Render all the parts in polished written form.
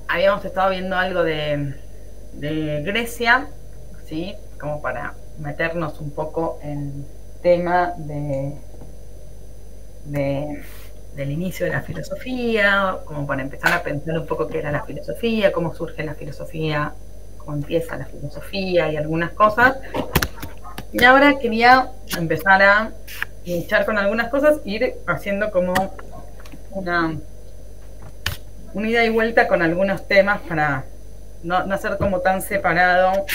habíamos estado viendo algo de Grecia, ¿sí? Como para meternos un poco en tema del inicio de la filosofía, como para empezar a pensar un poco qué era la filosofía, cómo surge la filosofía, cómo empieza la filosofía y algunas cosas. Y ahora quería empezar a echar con algunas cosas, ir haciendo como una ida y vuelta con algunos temas para no hacer como tan separado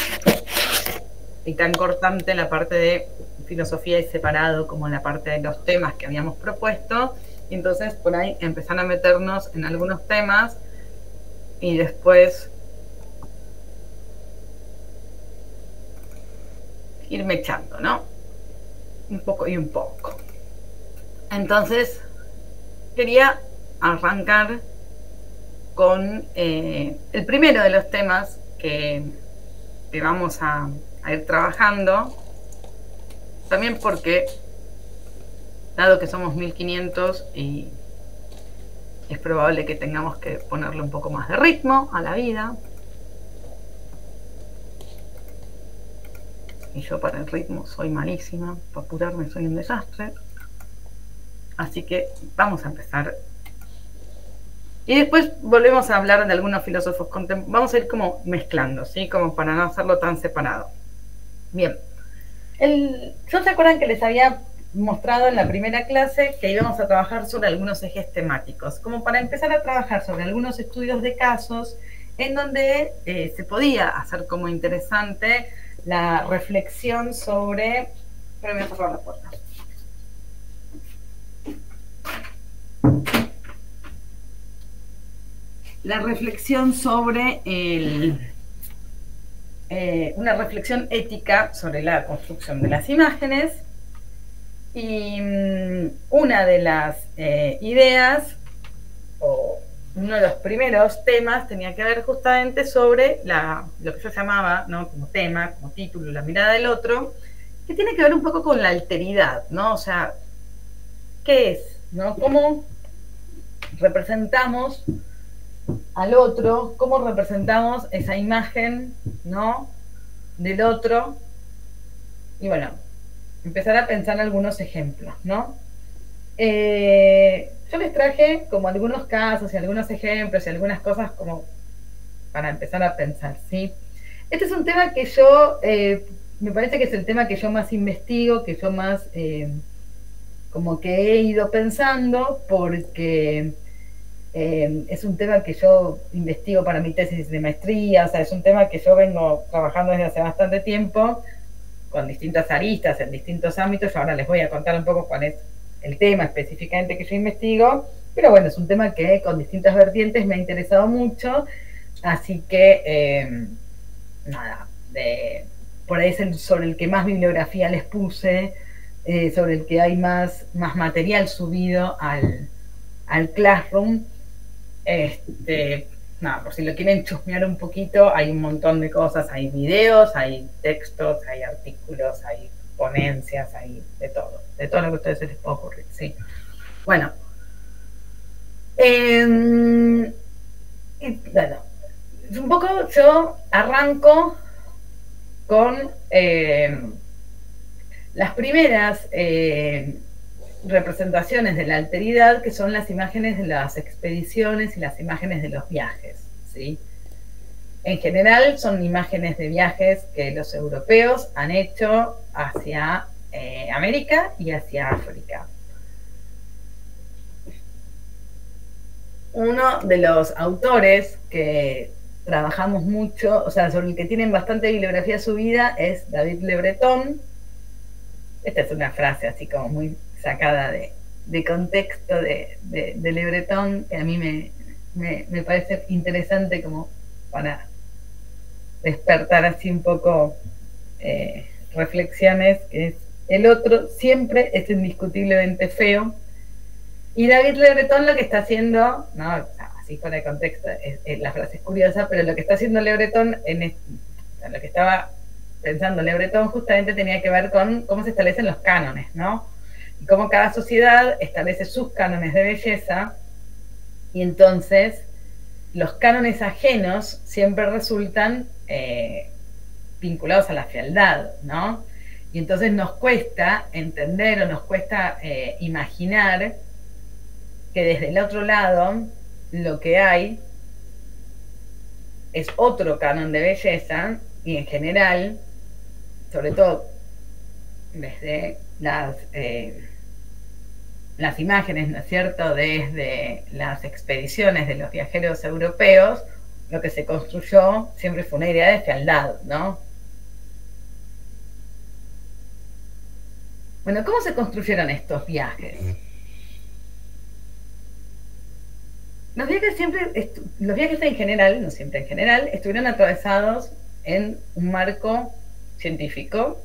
y tan cortante la parte de filosofía y separado como la parte de los temas que habíamos propuesto. Y entonces por ahí empezar a meternos en algunos temas y después irme echando, ¿no? Un poco y un poco. Entonces quería arrancar con el primero de los temas que vamos a ir trabajando, también porque dado que somos 1500 y es probable que tengamos que ponerle un poco más de ritmo a la vida, y yo para el ritmo soy malísima, para apurarme soy un desastre, así que vamos a empezar. Y después volvemos a hablar de algunos filósofos contemporáneos. Vamos a ir como mezclando, ¿sí? Como para no hacerlo tan separado. Bien. ¿No se acuerdan que les había mostrado en la primera clase que íbamos a trabajar sobre algunos ejes temáticos? Como para empezar a trabajar sobre algunos estudios de casos en donde se podía hacer como interesante la reflexión sobre... Pero me voy a cerrar la puerta. La reflexión sobre una reflexión ética sobre la construcción de las imágenes, y una de las ideas o uno de los primeros temas tenía que ver justamente sobre lo que yo llamaba, ¿no? Como tema, como título, la mirada del otro, que tiene que ver un poco con la alteridad, ¿no? O sea, ¿qué es? ¿No? ¿Cómo representamos al otro? ¿Cómo representamos esa imagen, ¿no? Del otro? Y bueno, empezar a pensar algunos ejemplos, ¿no? Yo les traje como algunos casos y algunos ejemplos y algunas cosas como para empezar a pensar, ¿sí? Este es un tema que yo, me parece que es el tema que yo más investigo, que yo más como que he ido pensando, porque es un tema que yo investigo para mi tesis de maestría, o sea, es un tema que yo vengo trabajando desde hace bastante tiempo, con distintas aristas, en distintos ámbitos. Yo ahora les voy a contar un poco cuál es el tema específicamente que yo investigo, pero bueno, es un tema que con distintas vertientes me ha interesado mucho, así que nada, por ahí es sobre el que más bibliografía les puse, sobre el que hay más material subido al Classroom. Nada, por si lo quieren chusmear un poquito, hay un montón de cosas, hay videos, hay textos, hay artículos, hay ponencias, hay de todo lo que a ustedes se les pueda ocurrir, ¿sí? Bueno, bueno, un poco yo arranco con las primeras representaciones de la alteridad, que son las imágenes de las expediciones y las imágenes de los viajes, ¿sí? En general son imágenes de viajes que los europeos han hecho hacia América y hacia África. Uno de los autores que trabajamos mucho, o sea, sobre el que tienen bastante bibliografía subida, es David Le Breton. Esta es una frase así como muy sacada de contexto de Le Breton, que a mí me parece interesante como para despertar así un poco reflexiones, que es: el otro siempre es indiscutiblemente feo. Y David Le Breton lo que está haciendo, no, así fuera de contexto, la frase es curiosa, pero lo que está haciendo Le Breton, lo que estaba pensando Le Breton justamente tenía que ver con cómo se establecen los cánones, ¿no? y cómo cada sociedad establece sus cánones de belleza, y entonces los cánones ajenos siempre resultan vinculados a la fealdad, ¿no? Y entonces nos cuesta entender o nos cuesta imaginar que desde el otro lado lo que hay es otro canon de belleza, y en general, sobre todo desde las imágenes, ¿no es cierto?, desde las expediciones de los viajeros europeos, lo que se construyó siempre fue una idea de fealdad, ¿no? Bueno, ¿cómo se construyeron estos viajes? Los viajes en general, no siempre en general, estuvieron atravesados en un marco científico,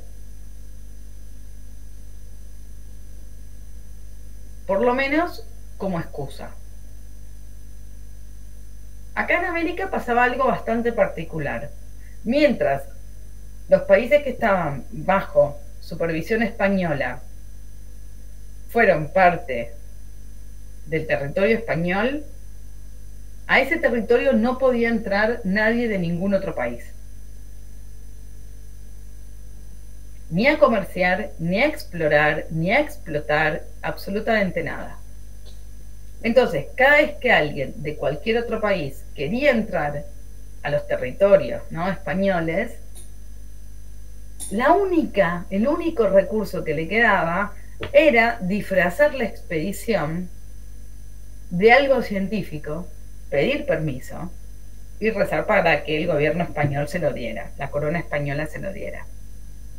por lo menos como excusa. Acá en América pasaba algo bastante particular. Mientras los países que estaban bajo supervisión española fueron parte del territorio español, a ese territorio no podía entrar nadie de ningún otro país. Ni a comerciar, ni a explorar, ni a explotar, absolutamente nada. Entonces, cada vez que alguien de cualquier otro país quería entrar a los territorios, ¿no?, españoles, el único recurso que le quedaba era disfrazar la expedición de algo científico, pedir permiso y rezar para que el gobierno español se lo diera, la corona española se lo diera.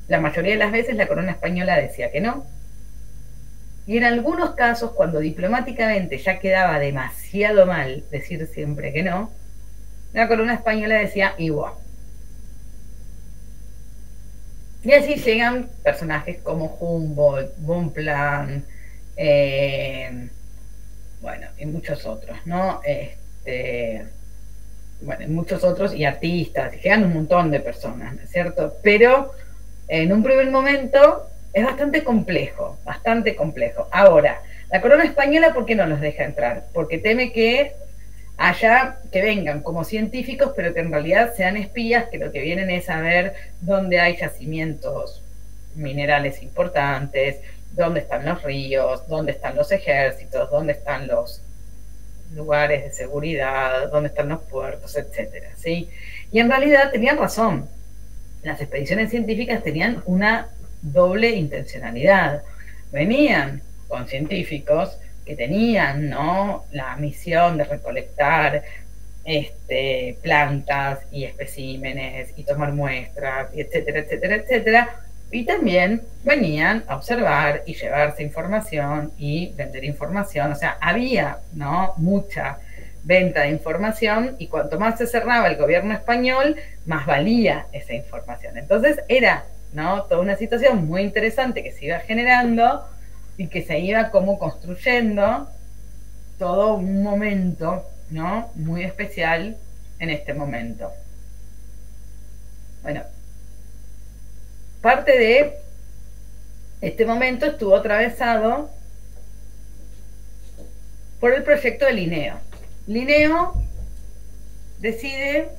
La mayoría de las veces la corona española decía que no. Y en algunos casos, cuando diplomáticamente ya quedaba demasiado mal decir siempre que no, la corona española decía igual. Y así llegan personajes como Humboldt, Bonpland, bueno, y muchos otros, ¿no? Bueno, y muchos otros, y artistas, y llegan un montón de personas, ¿no es cierto? Pero en un primer momento es bastante complejo, bastante complejo. Ahora, la corona española, ¿por qué no los deja entrar? Porque teme que que vengan como científicos, pero que en realidad sean espías, que lo que vienen es a ver dónde hay yacimientos minerales importantes, dónde están los ríos, dónde están los ejércitos, dónde están los lugares de seguridad, dónde están los puertos, etcétera, ¿sí? Y en realidad tenían razón. Las expediciones científicas tenían una doble intencionalidad. Venían con científicos que tenían, ¿no?, la misión de recolectar plantas y especímenes y tomar muestras, y etcétera, etcétera, etcétera. Y también venían a observar y llevarse información y vender información. O sea, había, ¿no?, mucha venta de información, y cuanto más se cerraba el gobierno español, más valía esa información. Entonces era, ¿no?, toda una situación muy interesante que se iba generando y que se iba como construyendo todo un momento, ¿no?, muy especial en este momento. Bueno, parte de este momento estuvo atravesado por el proyecto de Linneo. Linneo decide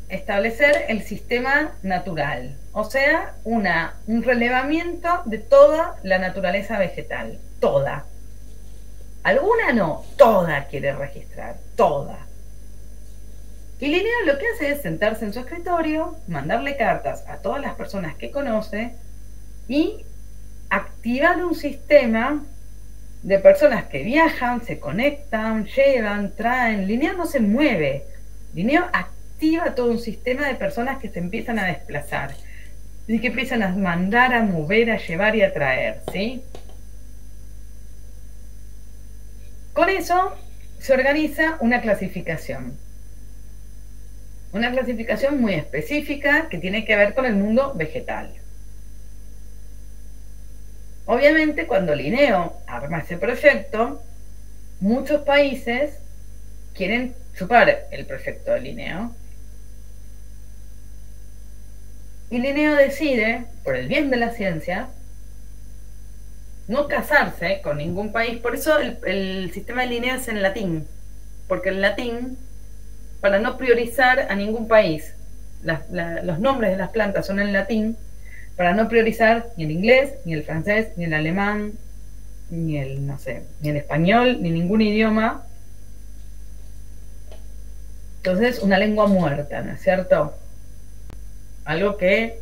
establecer el sistema natural, o sea, un relevamiento de toda la naturaleza vegetal, toda. Alguna no, toda quiere registrar, toda. Y Linneo lo que hace es sentarse en su escritorio, mandarle cartas a todas las personas que conoce y activar un sistema de personas que viajan, se conectan, llevan, traen. Linneo no se mueve. Linneo activa todo un sistema de personas que se empiezan a desplazar y que empiezan a mandar, a mover, a llevar y a traer, ¿sí? Con eso se organiza una clasificación muy específica que tiene que ver con el mundo vegetal. Obviamente, cuando Linneo arma ese proyecto, muchos países quieren chupar el proyecto de Linneo. Y Linneo decide, por el bien de la ciencia, no casarse con ningún país. Por eso el sistema de líneas es en latín, porque el latín, para no priorizar a ningún país, los nombres de las plantas son en latín, para no priorizar ni el inglés, ni el francés, ni el alemán, ni el, no sé, ni el español, ni ningún idioma. Entonces, una lengua muerta, ¿no es cierto? Algo que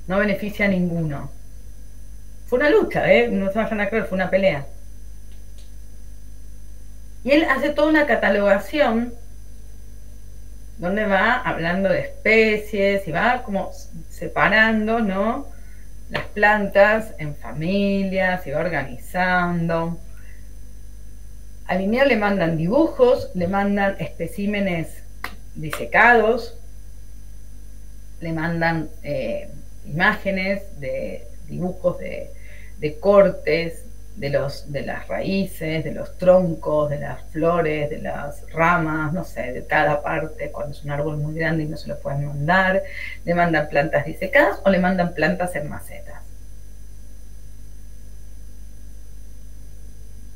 no beneficia a ninguno. Fue una lucha, no se vayan a creer, fue una pelea. Y él hace toda una catalogación donde va hablando de especies y va como separando, ¿no?, las plantas en familias y va organizando. A Linneo le mandan dibujos, le mandan especímenes disecados, le mandan imágenes de dibujos de cortes de las raíces, de los troncos, de las flores, de las ramas, no sé, de cada parte. Cuando es un árbol muy grande y no se lo pueden mandar, le mandan plantas disecadas o le mandan plantas en macetas.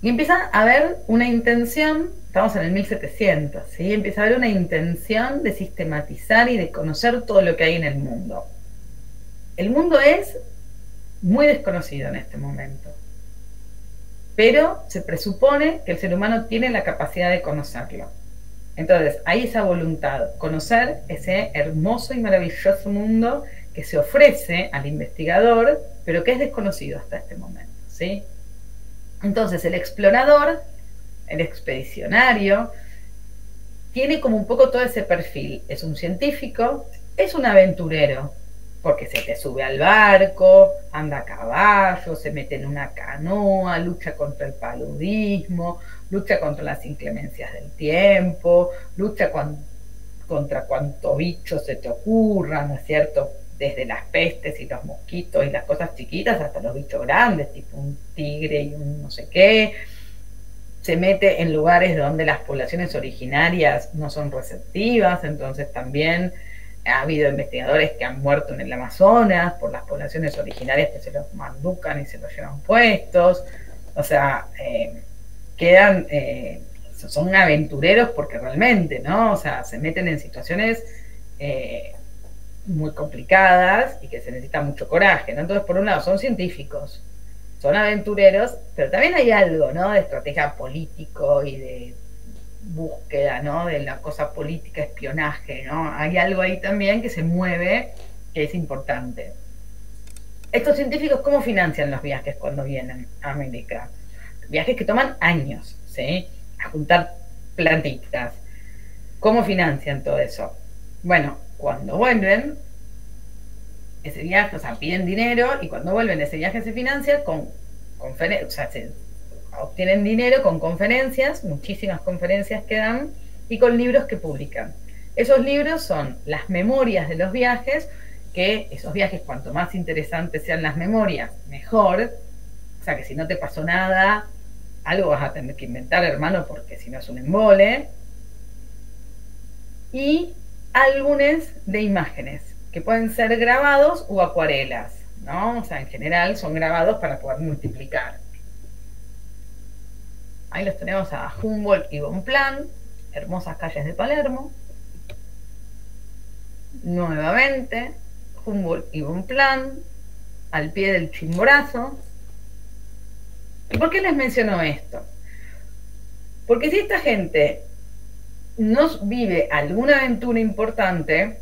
Y empieza a haber una intención, estamos en el 1700, ¿sí? Empieza a haber una intención de sistematizar y de conocer todo lo que hay en el mundo. El mundo es muy desconocido en este momento, pero se presupone que el ser humano tiene la capacidad de conocerlo. Entonces, hay esa voluntad, conocer ese hermoso y maravilloso mundo que se ofrece al investigador, pero que es desconocido hasta este momento, ¿sí? Entonces, el explorador, el expedicionario, tiene como un poco todo ese perfil. Es un científico, es un aventurero, porque se te sube al barco, anda a caballo, se mete en una canoa, lucha contra el paludismo, lucha contra las inclemencias del tiempo, lucha contra cuanto bicho se te ocurra, ¿no es cierto? Desde las pestes y los mosquitos y las cosas chiquitas hasta los bichos grandes, tipo un tigre y un no sé qué. Se mete en lugares donde las poblaciones originarias no son receptivas, entonces también ha habido investigadores que han muerto en el Amazonas por las poblaciones originarias que se los manducan y se los llevan puestos. O sea, quedan, son aventureros porque realmente, ¿no? O sea, se meten en situaciones muy complicadas y que se necesita mucho coraje, ¿no? Entonces, por un lado, son científicos, son aventureros, pero también hay algo, ¿no?, de estrategia político y de búsqueda, ¿no?, de la cosa política, espionaje, ¿no? Hay algo ahí también que se mueve, que es importante. Estos científicos, ¿cómo financian los viajes cuando vienen a América? Viajes que toman años, ¿sí?, a juntar plantitas. ¿Cómo financian todo eso? Bueno, cuando vuelven, ese viaje, o sea, piden dinero y cuando vuelven ese viaje se financia con conferencias, o sea, se obtienen dinero con conferencias, muchísimas conferencias que dan y con libros que publican. Esos libros son las memorias de los viajes, que esos viajes, cuanto más interesantes sean las memorias, mejor. O sea, que si no te pasó nada, algo vas a tener que inventar, hermano, porque si no es un embole. Y álbumes de imágenes, que pueden ser grabados o acuarelas, ¿no? O sea, en general son grabados para poder multiplicar. Ahí los tenemos a Humboldt y Bonpland, hermosas calles de Palermo. Nuevamente, Humboldt y Bonpland, al pie del Chimborazo. ¿Y por qué les menciono esto? Porque si esta gente no vive alguna aventura importante,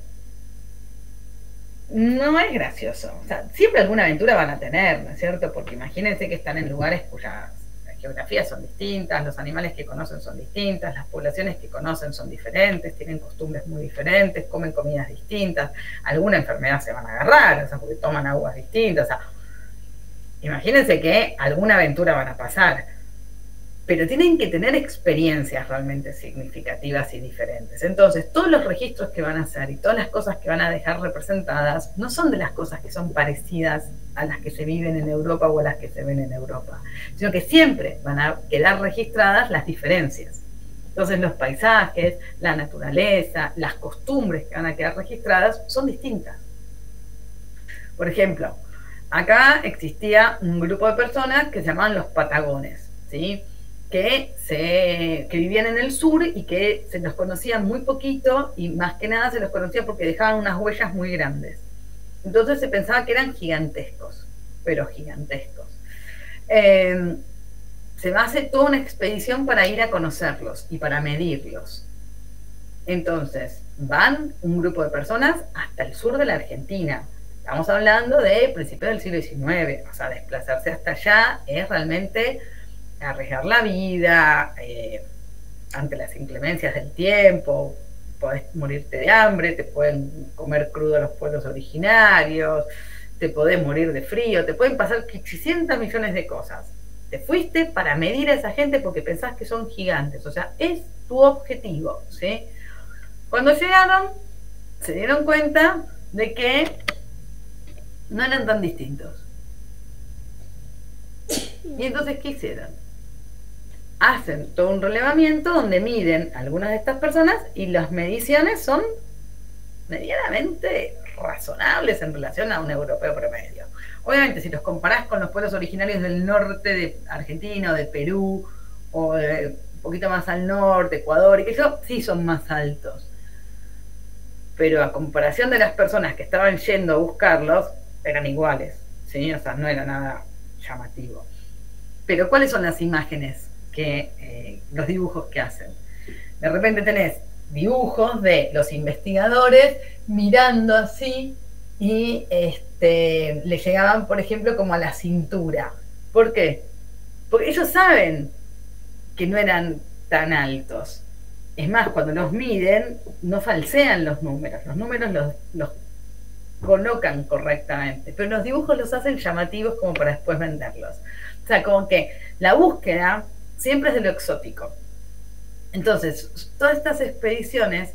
no es gracioso. O sea, siempre alguna aventura van a tener, ¿no es cierto? Porque imagínense que están en lugares cuyas geografías son distintas, los animales que conocen son distintas, las poblaciones que conocen son diferentes, tienen costumbres muy diferentes, comen comidas distintas, alguna enfermedad se van a agarrar, o sea, porque toman aguas distintas. O sea, imagínense que alguna aventura van a pasar, pero tienen que tener experiencias realmente significativas y diferentes. Entonces, todos los registros que van a hacer y todas las cosas que van a dejar representadas no son de las cosas que son parecidas a las que se viven en Europa o a las que se ven en Europa, sino que siempre van a quedar registradas las diferencias. Entonces, los paisajes, la naturaleza, las costumbres que van a quedar registradas son distintas. Por ejemplo, acá existía un grupo de personas que se llamaban los patagones, ¿sí? Que vivían en el sur y que se los conocían muy poquito y más que nada se los conocía porque dejaban unas huellas muy grandes. Entonces se pensaba que eran gigantescos, pero gigantescos. Se hace toda una expedición para ir a conocerlos y para medirlos. Entonces, van un grupo de personas hasta el sur de la Argentina. Estamos hablando de principios del siglo XIX. O sea, desplazarse hasta allá es realmente arriesgar la vida ante las inclemencias del tiempo. Podés morirte de hambre, te pueden comer crudo los pueblos originarios, te podés morir de frío, te pueden pasar 800 millones de cosas. Te fuiste para medir a esa gente porque pensás que son gigantes. O sea, es tu objetivo, ¿sí? Cuando llegaron, se dieron cuenta de que no eran tan distintos. Y entonces, ¿qué hicieron? Hacen todo un relevamiento donde miden a algunas de estas personas y las mediciones son medianamente razonables en relación a un europeo promedio. Obviamente, si los comparás con los pueblos originarios del norte de Argentina o de Perú, o de un poquito más al norte, Ecuador, y que eso, sí son más altos. Pero a comparación de las personas que estaban yendo a buscarlos, eran iguales, ¿sí? O sea, no era nada llamativo. Pero ¿cuáles son las imágenes los dibujos que hacen? De repente tenés dibujos de los investigadores mirando así y le llegaban, por ejemplo, como a la cintura. ¿Por qué? Porque ellos saben que no eran tan altos. Es más, cuando los miden, no falsean los números los colocan correctamente, pero los dibujos los hacen llamativos como para después venderlos. O sea, como que la búsqueda siempre es de lo exótico. Entonces, todas estas expediciones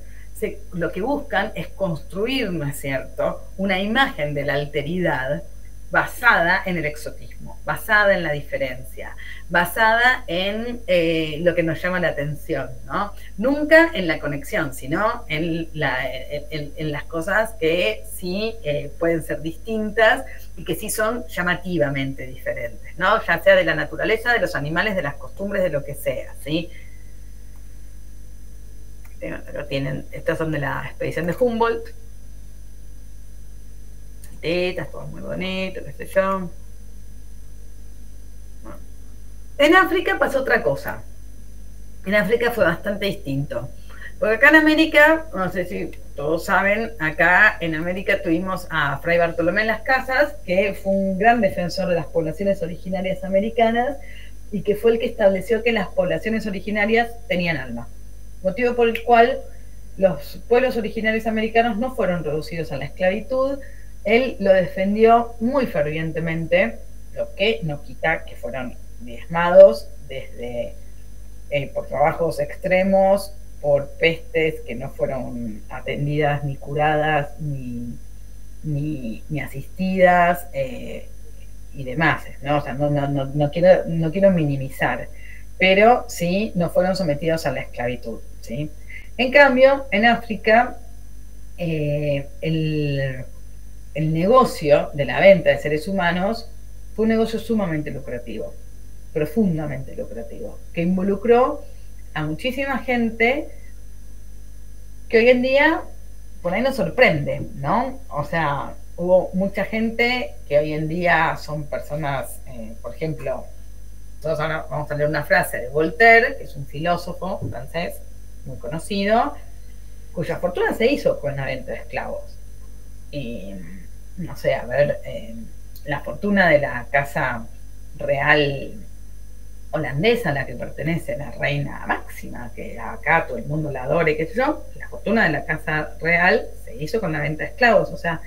lo que buscan es construir, ¿no es cierto?, una imagen de la alteridad basada en el exotismo, basada en la diferencia, basada en lo que nos llama la atención, ¿no? Nunca en la conexión, sino en las cosas que sí pueden ser distintas y que sí son llamativamente diferentes, ¿no? Ya sea de la naturaleza, de los animales, de las costumbres, de lo que sea, ¿sí? Pero estas son de la expedición de Humboldt. Todo muy bonito, qué sé yo. En África pasó otra cosa. En África fue bastante distinto. Porque acá en América, no sé si todos saben, acá en América tuvimos a Fray Bartolomé Las Casas, que fue un gran defensor de las poblaciones originarias americanas y que fue el que estableció que las poblaciones originarias tenían alma. Motivo por el cual los pueblos originarios americanos no fueron reducidos a la esclavitud. Él lo defendió muy fervientemente, lo que no quita que fueron diezmados desde por trabajos extremos, por pestes que no fueron atendidas ni curadas ni asistidas y demás, ¿no? O sea, no quiero minimizar, pero sí no fueron sometidos a la esclavitud, ¿sí? En cambio, en África, el negocio de la venta de seres humanos fue un negocio sumamente lucrativo, profundamente lucrativo, que involucró a muchísima gente que hoy en día por ahí nos sorprende, ¿no? O sea, hubo mucha gente que hoy en día son personas, por ejemplo, nosotros ahora vamos a leer una frase de Voltaire, que es un filósofo francés muy conocido, cuya fortuna se hizo con la venta de esclavos. Y no sé, a ver, la fortuna de la casa real holandesa a la que pertenece la reina Máxima, que acá todo el mundo la adora y qué sé yo, la fortuna de la casa real se hizo con la venta de esclavos. O sea,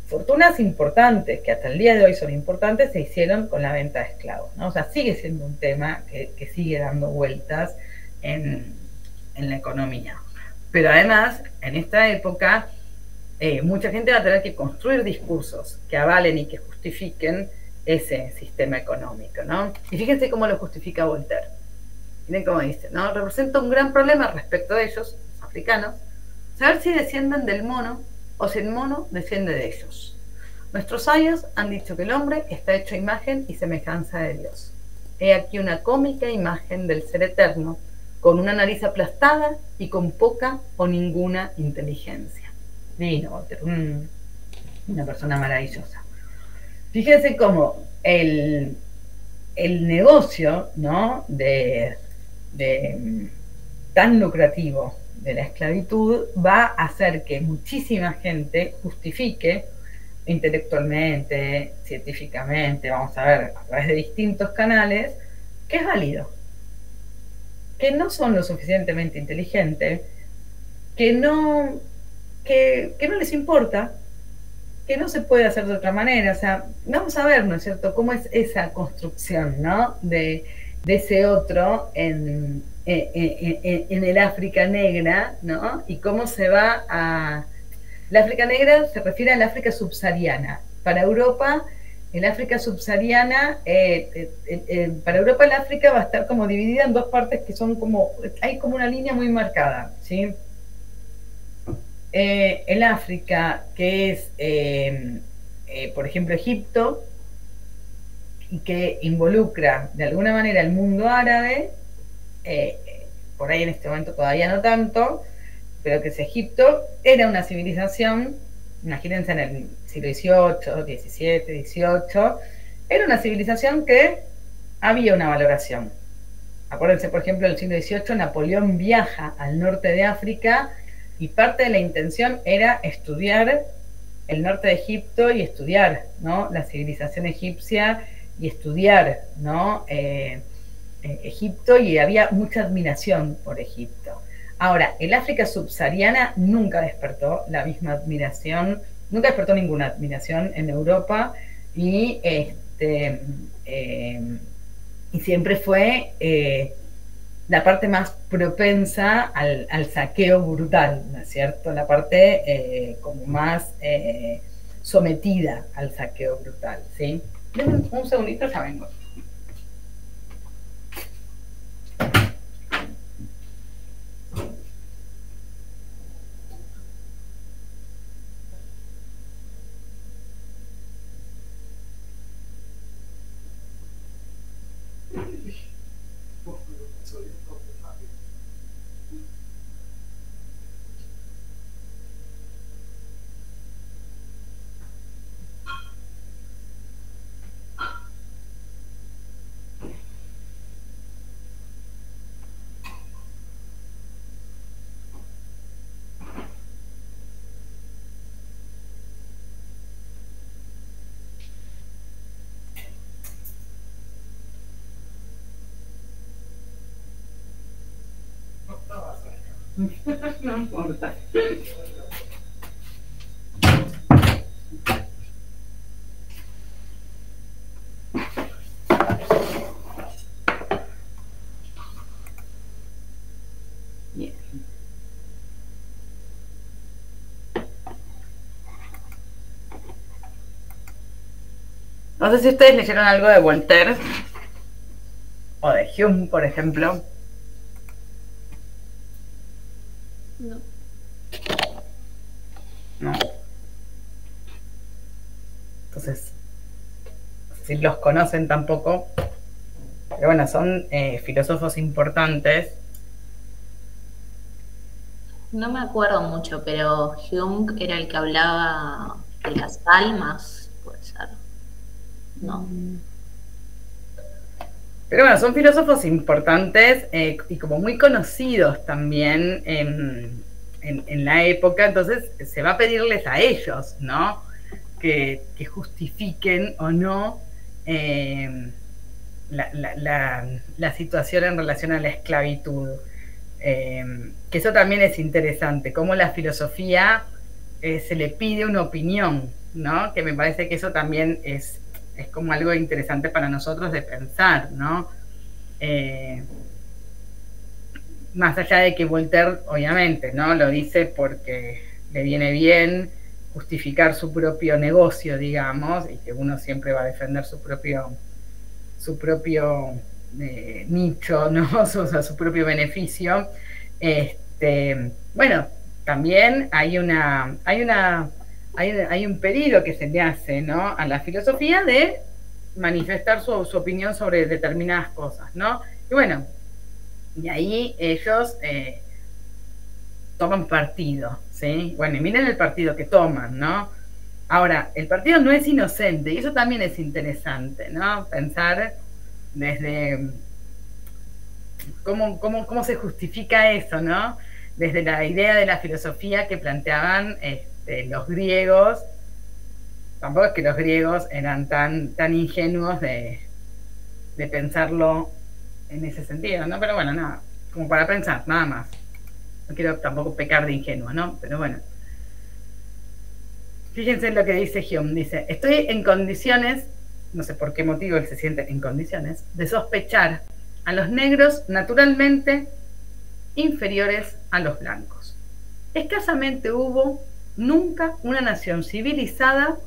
fortunas importantes, que hasta el día de hoy son importantes, se hicieron con la venta de esclavos, ¿no? O sea, sigue siendo un tema que sigue dando vueltas en la economía. Pero además, en esta época, mucha gente va a tener que construir discursos que avalen y que justifiquen ese sistema económico, ¿no? Y fíjense cómo lo justifica Voltaire. Miren cómo dice, ¿no? Representa un gran problema respecto de ellos, los africanos, saber si descienden del mono o si el mono desciende de ellos. Nuestros sabios han dicho que el hombre está hecho a imagen y semejanza de Dios. He aquí una cómica imagen del ser eterno, con una nariz aplastada y con poca o ninguna inteligencia. Divino, una persona maravillosa. Fíjense cómo el negocio, ¿no?, tan lucrativo de la esclavitud va a hacer que muchísima gente justifique intelectualmente, científicamente, vamos a ver, a través de distintos canales, que es válido, que no son lo suficientemente inteligentes, que no les importa, que no se puede hacer de otra manera. O sea, vamos a ver, ¿no es cierto?, cómo es esa construcción, ¿no?, de ese otro en el África negra, ¿no?, y cómo se va a... La África negra se refiere al África subsahariana. Para Europa, el África subsahariana, para Europa el África va a estar como dividida en dos partes que son como... Hay como una línea muy marcada, ¿sí? El África, que es, por ejemplo, Egipto, y que involucra de alguna manera el mundo árabe, por ahí en este momento todavía no tanto, pero que es Egipto, era una civilización, imagínense en el siglo XVIII, XVII, XVIII, era una civilización que había una valoración. Acuérdense, por ejemplo, del siglo XVIII, Napoleón viaja al norte de África y parte de la intención era estudiar el norte de Egipto y estudiar, ¿no?, la civilización egipcia y estudiar, ¿no?, Egipto, y había mucha admiración por Egipto. Ahora, el África subsahariana nunca despertó la misma admiración, nunca despertó ninguna admiración en Europa, y siempre fue la parte más propensa al saqueo brutal, ¿no es cierto? La parte como más sometida al saqueo brutal, ¿sí? Denme un segundito, ya vengo. No importa. Bien. No sé si ustedes leyeron algo de Voltaire o de Hume, por ejemplo. No. No. Entonces, si los conocen tampoco. Pero bueno, son filósofos importantes. No me acuerdo mucho, pero Jung era el que hablaba de las almas, puede ser. No. Pero bueno, son filósofos importantes y como muy conocidos también en la época, entonces se va a pedirles a ellos, ¿no?, que justifiquen o no la situación en relación a la esclavitud. Que eso también es interesante, cómo la filosofía se le pide una opinión, ¿no?, que me parece que eso también es como algo interesante para nosotros de pensar, ¿no? Más allá de que Voltaire, obviamente, ¿no?, lo dice porque le viene bien justificar su propio negocio, digamos, y que uno siempre va a defender su propio nicho, ¿no?, o sea, su propio beneficio. Bueno, también hay una hay un pedido que se le hace, ¿no?, a la filosofía de manifestar su opinión sobre determinadas cosas, ¿no? Y bueno, y ahí ellos toman partido, ¿sí? Bueno, y miren el partido que toman, ¿no? Ahora, el partido no es inocente, y eso también es interesante, ¿no? Pensar desde cómo se justifica eso, ¿no? Desde la idea de la filosofía que planteaban los griegos. Tampoco es que los griegos eran tan ingenuos de pensarlo en ese sentido, ¿no? Pero bueno, nada, como para pensar, nada más. No quiero tampoco pecar de ingenuo, ¿no? Pero bueno. Fíjense lo que dice Hume. Dice, estoy en condiciones, no sé por qué motivo él se siente en condiciones, de sospechar a los negros naturalmente inferiores a los blancos. Escasamente hubo nunca una nación civilizada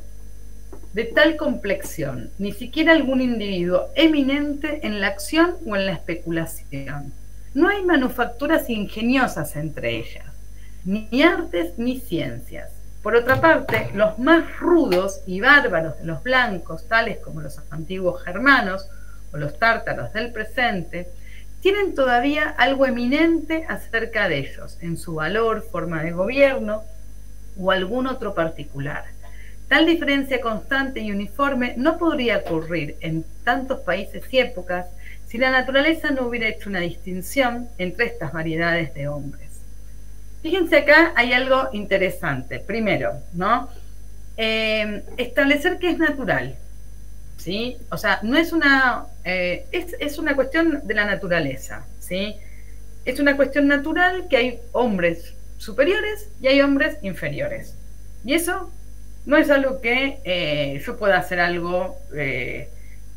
de tal complexión, ni siquiera algún individuo eminente en la acción o en la especulación. No hay manufacturas ingeniosas entre ellas, ni artes ni ciencias. Por otra parte, los más rudos y bárbaros de los blancos, tales como los antiguos germanos o los tártaros del presente, tienen todavía algo eminente acerca de ellos, en su valor, forma de gobierno o algún otro particular. Tal diferencia constante y uniforme no podría ocurrir en tantos países y épocas si la naturaleza no hubiera hecho una distinción entre estas variedades de hombres. Fíjense, acá hay algo interesante. Primero, ¿no? Establecer que es natural, ¿sí? O sea, no es una... es una cuestión de la naturaleza, ¿sí? Es una cuestión natural que hay hombres superiores y hay hombres inferiores. Y eso no es algo que yo pueda hacer algo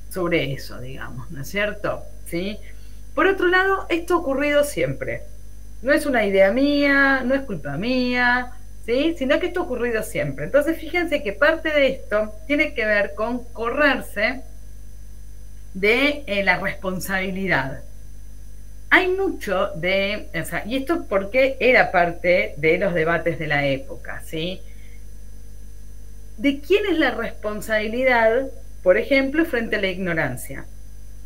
sobre eso, digamos, ¿no es cierto? ¿Sí? Por otro lado, esto ha ocurrido siempre. No es una idea mía, no es culpa mía, ¿sí? Sino que esto ha ocurrido siempre. Entonces, fíjense que parte de esto tiene que ver con correrse de la responsabilidad. Hay mucho de... O sea, y esto porque era parte de los debates de la época, ¿sí? ¿De quién es la responsabilidad, por ejemplo, frente a la ignorancia?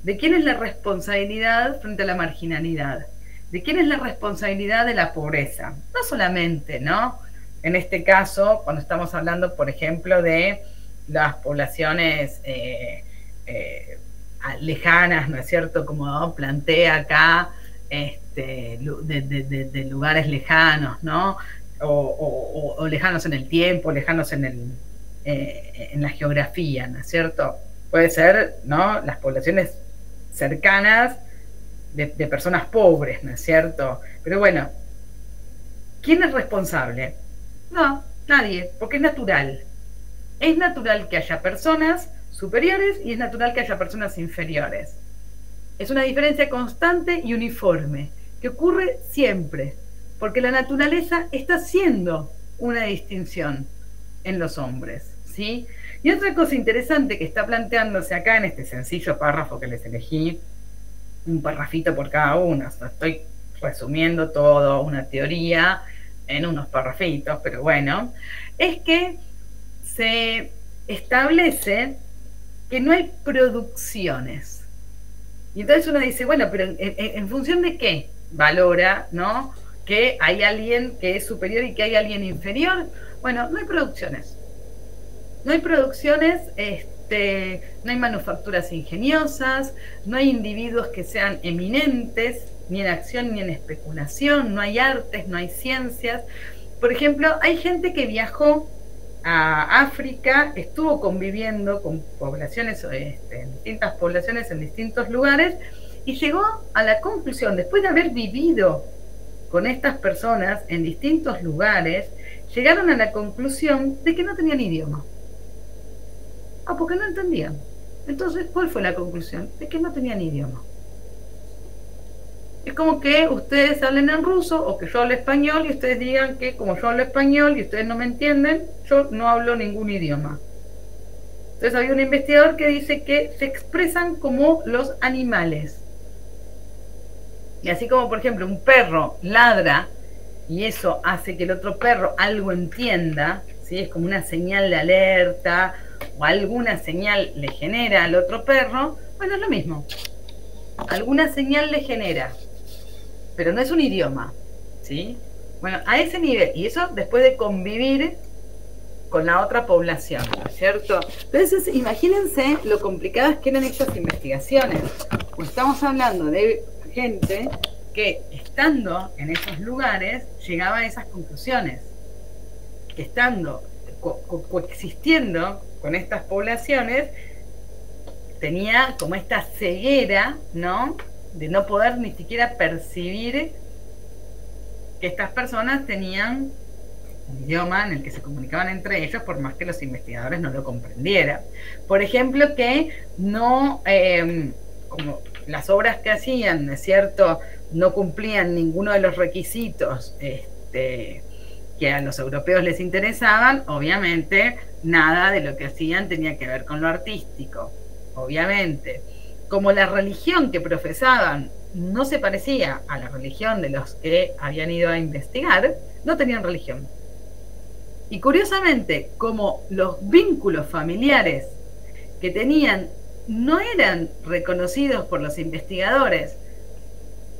¿De quién es la responsabilidad frente a la marginalidad? ¿De quién es la responsabilidad de la pobreza? No solamente, ¿no? En este caso, cuando estamos hablando, por ejemplo, de las poblaciones lejanas, ¿no es cierto? Como plantea acá, de lugares lejanos, ¿no? O lejanos en el tiempo, lejanos en la geografía, ¿no es cierto? Puede ser, ¿no?, las poblaciones cercanas de personas pobres, ¿no es cierto? Pero bueno, ¿quién es responsable? No, nadie, porque es natural. Es natural que haya personas superiores y es natural que haya personas inferiores. Es una diferencia constante y uniforme, que ocurre siempre, porque la naturaleza está haciendo una distinción en los hombres, ¿sí? Y otra cosa interesante que está planteándose acá en este sencillo párrafo que les elegí, un parrafito por cada uno, o sea, estoy resumiendo todo, una teoría en unos parrafitos, pero bueno, es que se establece que no hay producciones. Y entonces uno dice, bueno, pero ¿en función de qué valora, ¿no?, que hay alguien que es superior y que hay alguien inferior? Bueno, no hay producciones. No hay producciones, no hay manufacturas ingeniosas, no hay individuos que sean eminentes, ni en acción ni en especulación, no hay artes, no hay ciencias. Por ejemplo, hay gente que viajó a África, estuvo conviviendo con poblaciones, distintas poblaciones en distintos lugares, y llegó a la conclusión, después de haber vivido con estas personas en distintos lugares, llegaron a la conclusión de que no tenían idioma. Porque no entendían. Entonces, ¿cuál fue la conclusión? De que no tenían idioma. Es como que ustedes hablen en ruso o que yo hable español y ustedes digan que como yo hablo español y ustedes no me entienden, yo no hablo ningún idioma. Entonces había un investigador que dice que se expresan como los animales. Y así como, por ejemplo, un perro ladra y eso hace que el otro perro algo entienda, ¿sí? Es como una señal de alerta o alguna señal le genera al otro perro. Bueno, es lo mismo. Alguna señal le genera, pero no es un idioma, ¿sí? Bueno, a ese nivel, y eso después de convivir con la otra población, ¿no es cierto? Entonces, imagínense lo complicadas que eran estas investigaciones. Pues estamos hablando de gente que, estando en esos lugares, llegaba a esas conclusiones. Que estando, coexistiendo con estas poblaciones, tenía como esta ceguera, ¿no? De no poder ni siquiera percibir que estas personas tenían un idioma en el que se comunicaban entre ellos, por más que los investigadores no lo comprendieran. Por ejemplo, que no, como las obras que hacían, ¿no es cierto?, no cumplían ninguno de los requisitos que a los europeos les interesaban, obviamente nada de lo que hacían tenía que ver con lo artístico, obviamente. Como la religión que profesaban no se parecía a la religión de los que habían ido a investigar, no tenían religión. Y curiosamente, como los vínculos familiares que tenían no eran reconocidos por los investigadores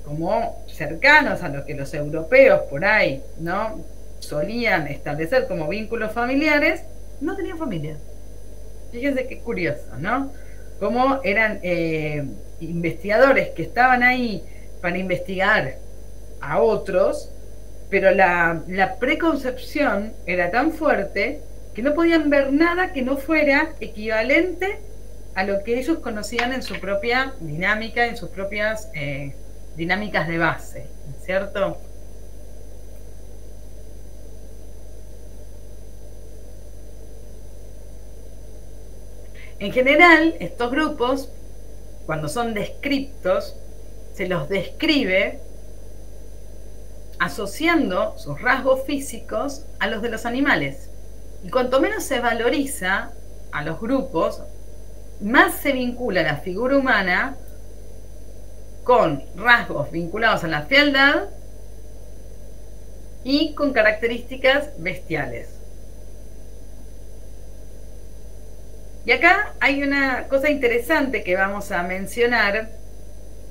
como cercanos a lo que los europeos por ahí, ¿no?, solían establecer como vínculos familiares, no tenían familia. Fíjense qué curioso, ¿no? Como eran investigadores que estaban ahí para investigar a otros, pero la preconcepción era tan fuerte que no podían ver nada que no fuera equivalente a lo que ellos conocían en su propia dinámica, en sus propias dinámicas de base, ¿cierto? En general, estos grupos, cuando son descriptos, se los describe asociando sus rasgos físicos a los de los animales. Y cuanto menos se valoriza a los grupos, más se vincula la figura humana con rasgos vinculados a la fealdad y con características bestiales. Y acá hay una cosa interesante que vamos a mencionar.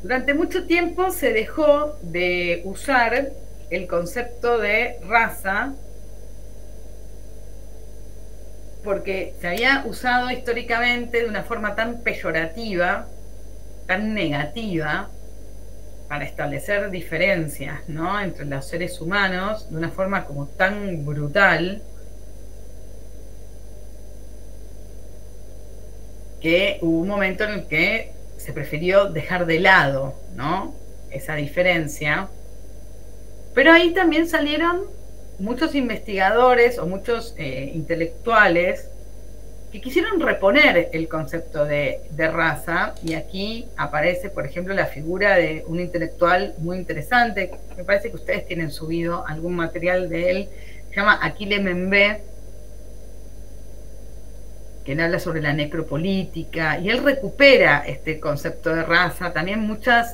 Durante mucho tiempo se dejó de usar el concepto de raza porque se había usado históricamente de una forma tan peyorativa, tan negativa, para establecer diferencias, ¿no?, entre los seres humanos, de una forma como tan brutal, que hubo un momento en el que se prefirió dejar de lado, ¿no?, esa diferencia. Pero ahí también salieron muchos investigadores o muchos intelectuales que quisieron reponer el concepto de raza, y aquí aparece, por ejemplo, la figura de un intelectual muy interesante, me parece que ustedes tienen subido algún material de él, se llama Achille Mbembe, que él habla sobre la necropolítica, y él recupera este concepto de raza. También muchos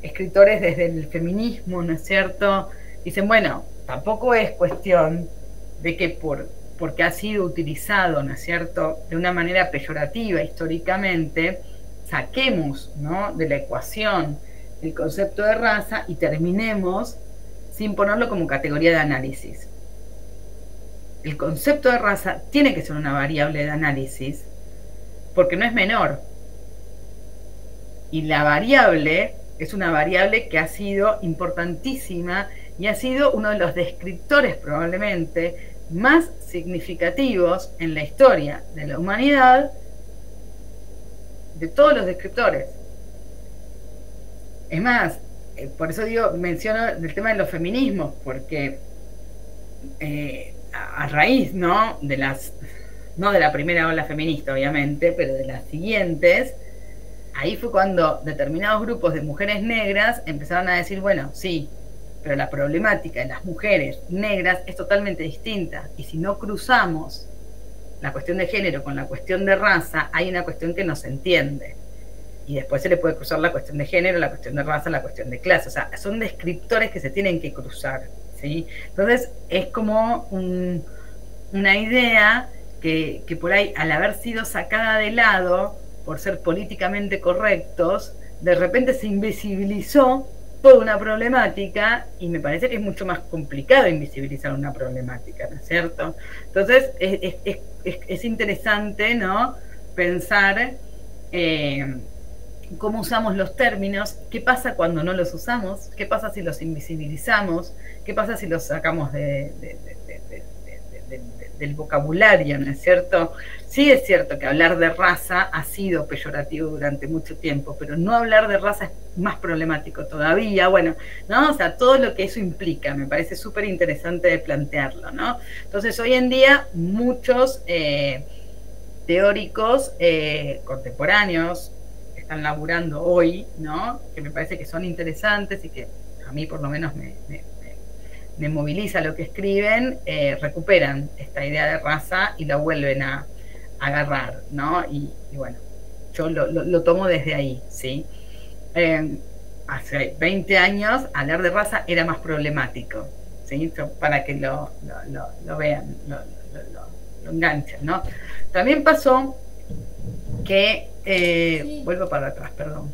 escritores desde el feminismo, ¿no es cierto?, dicen, bueno, tampoco es cuestión de que porque ha sido utilizado, ¿no es cierto?, de una manera peyorativa históricamente, saquemos, ¿no?, de la ecuación el concepto de raza y terminemos sin ponerlo como categoría de análisis. El concepto de raza tiene que ser una variable de análisis porque no es menor. Y la variable es una variable que ha sido importantísima y ha sido uno de los descriptores probablemente más significativos en la historia de la humanidad de todos los descriptores. Es más, por eso menciono el tema de los feminismos, porque a raíz, ¿no?, no de la primera ola feminista, obviamente, pero de las siguientes, ahí fue cuando determinados grupos de mujeres negras empezaron a decir, bueno, sí, pero la problemática de las mujeres negras es totalmente distinta, y si no cruzamos la cuestión de género con la cuestión de raza, hay una cuestión que no se entiende. Y después se le puede cruzar la cuestión de género, la cuestión de raza, la cuestión de clase. O sea, son descriptores que se tienen que cruzar, ¿sí? Entonces, es como una idea que por ahí, al haber sido sacada de lado por ser políticamente correctos, de repente se invisibilizó toda una problemática, y me parece que es mucho más complicado invisibilizar una problemática, ¿no es cierto? Entonces es interesante, ¿no?, pensar cómo usamos los términos, qué pasa cuando no los usamos, qué pasa si los invisibilizamos, qué pasa si los sacamos del vocabulario, ¿no es cierto? Sí es cierto que hablar de raza ha sido peyorativo durante mucho tiempo, pero no hablar de raza es más problemático todavía, bueno, ¿no? O sea, todo lo que eso implica, me parece súper interesante de plantearlo, ¿no? Entonces, hoy en día, muchos teóricos contemporáneos que están laburando hoy, ¿no?, que me parece que son interesantes y que a mí por lo menos me moviliza lo que escriben, recuperan esta idea de raza y la vuelven a agarrar, ¿no? Y bueno, yo lo tomo desde ahí, ¿sí? Hace 20 años hablar de raza era más problemático, ¿sí? Para que lo vean, lo enganchan, ¿no? También pasó que, vuelvo para atrás, perdón.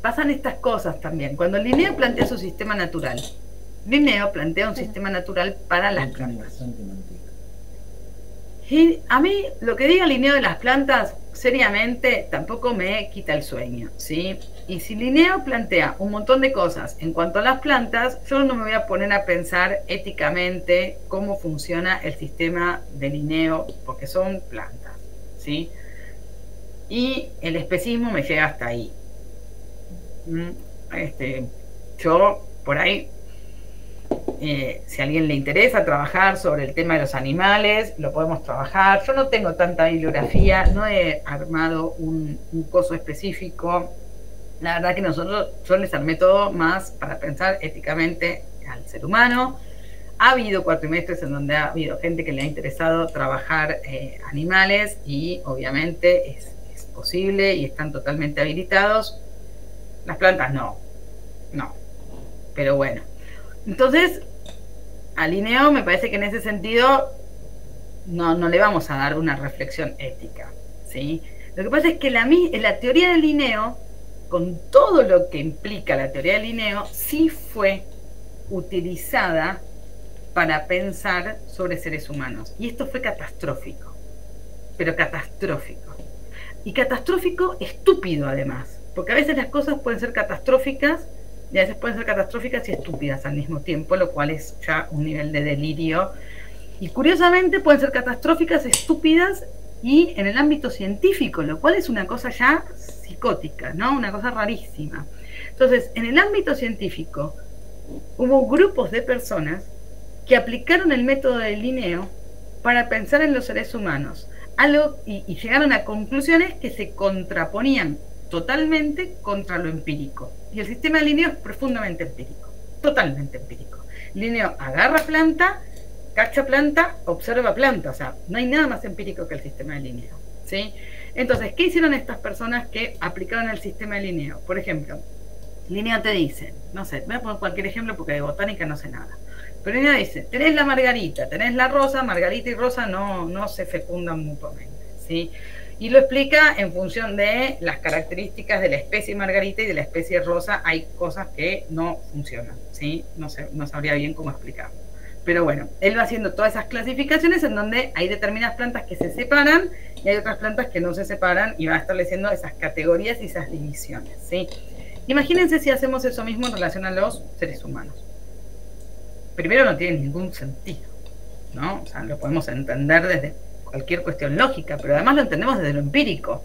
Pasan estas cosas también. Cuando Linneo plantea su sistema natural, Linneo plantea un sistema natural para las plantas. Y a mí, lo que diga Linneo de las plantas, seriamente, tampoco me quita el sueño, ¿sí? Y si Linneo plantea un montón de cosas en cuanto a las plantas, yo no me voy a poner a pensar éticamente cómo funciona el sistema de Linneo, porque son plantas, ¿sí? Y el especismo me llega hasta ahí. Yo, por ahí, si a alguien le interesa trabajar sobre el tema de los animales, lo podemos trabajar. Yo no tengo tanta bibliografía, no he armado un coso específico. La verdad que yo les armé todo más para pensar éticamente al ser humano. Ha habido cuatrimestres en donde ha habido gente que le ha interesado trabajar animales, y obviamente es posible y están totalmente habilitados. Las plantas no, pero bueno. Entonces, a Linneo me parece que en ese sentido no le vamos a dar una reflexión ética, ¿sí? Lo que pasa es que la teoría de Linneo, con todo lo que implica la teoría de Linneo, sí fue utilizada para pensar sobre seres humanos. Y esto fue catastrófico, pero catastrófico. Y catastrófico estúpido además, porque a veces las cosas pueden ser catastróficas y a veces pueden ser catastróficas y estúpidas al mismo tiempo, lo cual es ya un nivel de delirio. Y curiosamente pueden ser catastróficas, estúpidas y en el ámbito científico, lo cual es una cosa ya psicótica, ¿no? Una cosa rarísima. Entonces, en el ámbito científico hubo grupos de personas que aplicaron el método de Linneo para pensar en los seres humanos, y llegaron a conclusiones que se contraponían totalmente contra lo empírico. Y el sistema de Linneo es profundamente empírico, totalmente empírico. Linneo agarra planta, cacha planta, observa planta, o sea, no hay nada más empírico que el sistema de Linneo, ¿sí? Entonces, ¿qué hicieron estas personas que aplicaron el sistema de Linneo? Por ejemplo, Linneo te dice, no sé, voy a poner cualquier ejemplo porque de botánica no sé nada, pero Linneo dice, tenés la margarita, tenés la rosa, margarita y rosa no se fecundan mutuamente, ¿sí? Y lo explica en función de las características de la especie margarita y de la especie rosa. Hay cosas que no funcionan, ¿sí? No sabría bien cómo explicarlo. Pero bueno, él va haciendo todas esas clasificaciones en donde hay determinadas plantas que se separan y hay otras plantas que no se separan, y va estableciendo esas categorías y esas divisiones, ¿sí? Imagínense si hacemos eso mismo en relación a los seres humanos. Primero, no tiene ningún sentido, ¿no? O sea, lo podemos entender desde cualquier cuestión lógica, pero además lo entendemos desde lo empírico.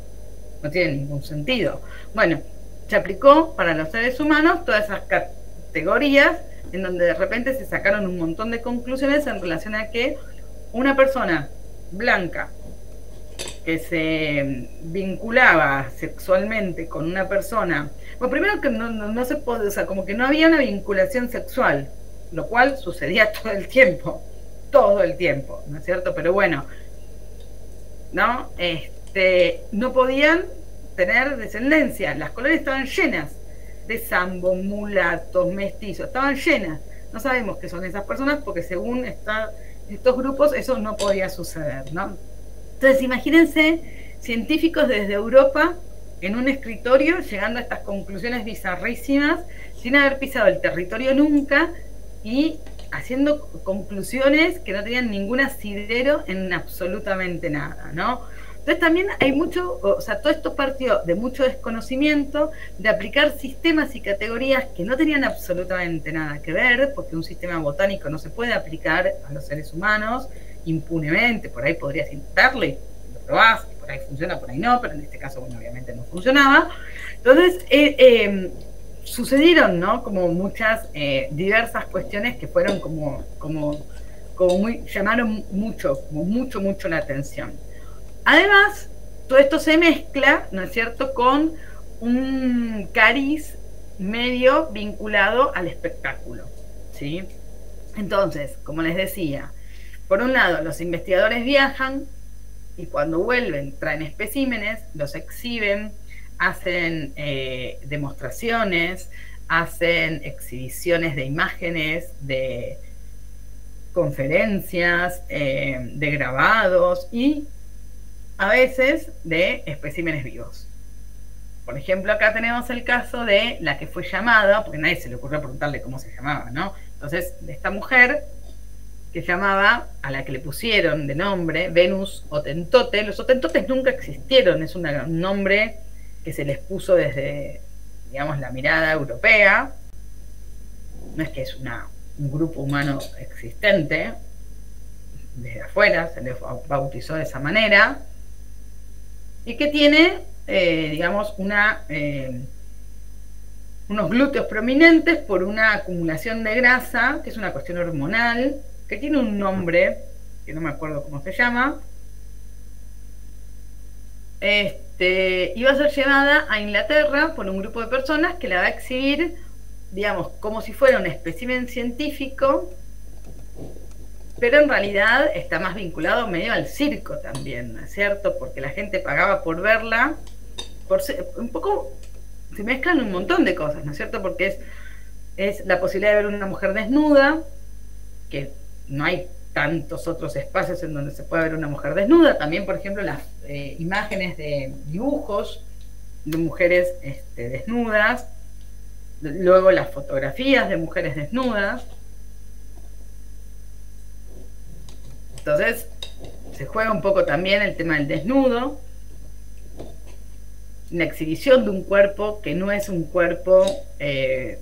No tiene ningún sentido. Bueno, se aplicó para los seres humanos todas esas categorías en donde de repente se sacaron un montón de conclusiones en relación a que una persona blanca que se vinculaba sexualmente con una persona, bueno, primero que no se puede, o sea, como que no había una vinculación sexual, lo cual sucedía todo el tiempo, ¿no es cierto? Pero bueno, ¿no? No podían tener descendencia, las colonias estaban llenas de zambos, mulatos, mestizos, estaban llenas. No sabemos qué son esas personas porque según está estos grupos eso no podía suceder, ¿no? Entonces, imagínense científicos desde Europa en un escritorio llegando a estas conclusiones bizarrísimas sin haber pisado el territorio nunca y haciendo conclusiones que no tenían ningún asidero en absolutamente nada, ¿no? Entonces también hay mucho, o sea, todo esto partió de mucho desconocimiento, de aplicar sistemas y categorías que no tenían absolutamente nada que ver, porque un sistema botánico no se puede aplicar a los seres humanos impunemente, por ahí podrías intentarlo y lo probás, y por ahí funciona, por ahí no, pero en este caso, bueno, obviamente no funcionaba. Entonces, sucedieron, ¿no? Como muchas diversas cuestiones que fueron como muy, llamaron mucho, como mucho la atención. Además, todo esto se mezcla, ¿no es cierto?, con un cariz medio vinculado al espectáculo, ¿sí? Entonces, como les decía, por un lado, los investigadores viajan y cuando vuelven traen especímenes, los exhiben, hacen demostraciones, hacen exhibiciones de imágenes, de conferencias, de grabados y a veces de especímenes vivos. Por ejemplo, acá tenemos el caso de la que fue llamada, porque a nadie se le ocurrió preguntarle cómo se llamaba, ¿no? Entonces, de esta mujer que llamaba, a la que le pusieron de nombre Venus Hotentote. Los Hotentotes nunca existieron, es un nombre que se les puso desde, digamos, la mirada europea. No es que es un grupo humano existente, desde afuera se les bautizó de esa manera, y que tiene, digamos, unos glúteos prominentes por una acumulación de grasa, que es una cuestión hormonal, que tiene un nombre, que no me acuerdo cómo se llama, iba a ser llevada a Inglaterra por un grupo de personas que la va a exhibir, digamos, como si fuera un espécimen científico, pero en realidad está más vinculado medio al circo también, ¿no es cierto? Porque la gente pagaba por verla, un poco, se mezclan un montón de cosas, ¿no es cierto? Porque es la posibilidad de ver una mujer desnuda, que no hay tantos otros espacios en donde se puede ver una mujer desnuda. También, por ejemplo, las imágenes de dibujos de mujeres desnudas, luego las fotografías de mujeres desnudas. Entonces, se juega un poco también el tema del desnudo, la exhibición de un cuerpo que no es un cuerpo, que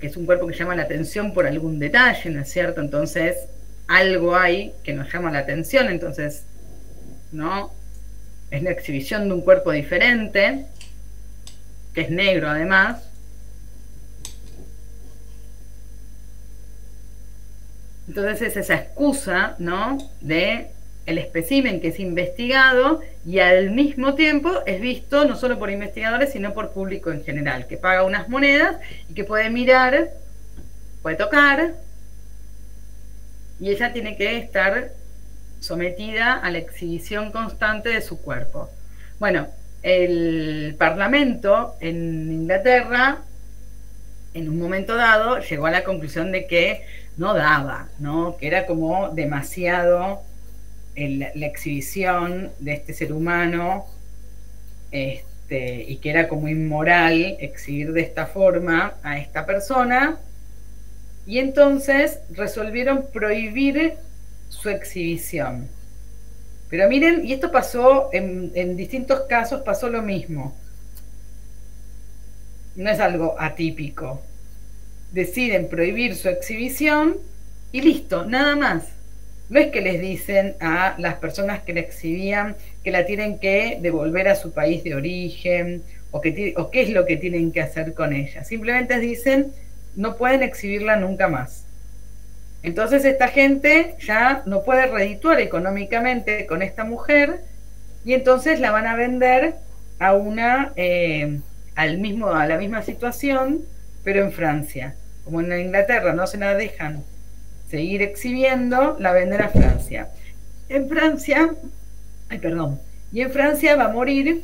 es un cuerpo que llama la atención por algún detalle, ¿no es cierto? Entonces, algo hay que nos llama la atención, entonces, ¿no? Es la exhibición de un cuerpo diferente, que es negro además. Entonces es esa excusa, ¿no?, de el espécimen que es investigado y al mismo tiempo es visto no solo por investigadores, sino por público en general, que paga unas monedas y que puede mirar, puede tocar, y ella tiene que estar sometida a la exhibición constante de su cuerpo. Bueno, el Parlamento en Inglaterra, en un momento dado, llegó a la conclusión de que no daba, ¿no?, que era como demasiado la exhibición de este ser humano, y que era como inmoral exhibir de esta forma a esta persona, y entonces resolvieron prohibir su exhibición. Pero miren, y esto pasó en distintos casos, pasó lo mismo. No es algo atípico. Deciden prohibir su exhibición y listo, nada más. No es que les dicen a las personas que la exhibían que la tienen que devolver a su país de origen o qué es lo que tienen que hacer con ella. Simplemente dicen, no pueden exhibirla nunca más. Entonces esta gente ya no puede redituar económicamente con esta mujer y entonces la van a vender a a la misma situación, pero en Francia. Como en Inglaterra no se la dejan seguir exhibiendo, la venden a Francia. En Francia, y en Francia va a morir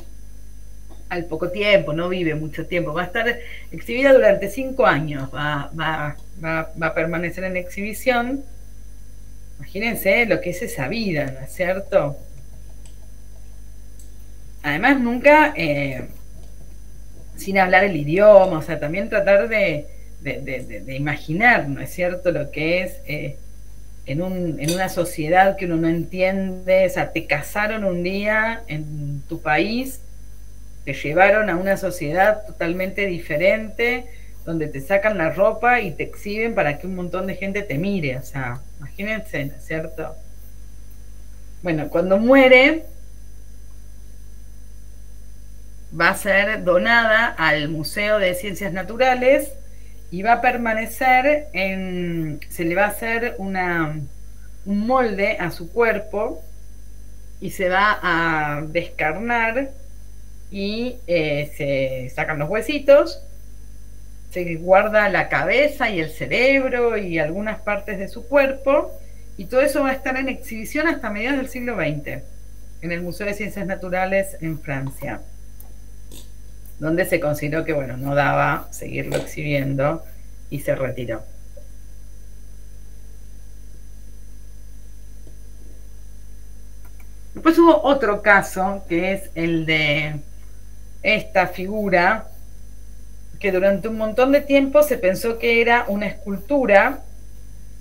al poco tiempo, no vive mucho tiempo, va a estar exhibida durante 5 años, va a permanecer en exhibición, Imagínense lo que es esa vida, ¿no es cierto? Además, nunca sin hablar el idioma, o sea, también tratar de imaginar, ¿no es cierto?, lo que es en una sociedad que uno no entiende. O sea, te casaron un día en tu país, te llevaron a una sociedad totalmente diferente, donde te sacan la ropa y te exhiben para que un montón de gente te mire. O sea, imagínense, ¿no es cierto? Bueno, cuando muere, va a ser donada al Museo de Ciencias Naturales y va a permanecer se le va a hacer un molde a su cuerpo y se va a descarnar y se sacan los huesitos, se guarda la cabeza y el cerebro y algunas partes de su cuerpo, y todo eso va a estar en exhibición hasta mediados del siglo XX en el Museo de Ciencias Naturales en Francia, donde se consideró que, bueno, no daba seguirlo exhibiendo y se retiró. Después hubo otro caso, que es el de esta figura, que durante un montón de tiempo se pensó que era una escultura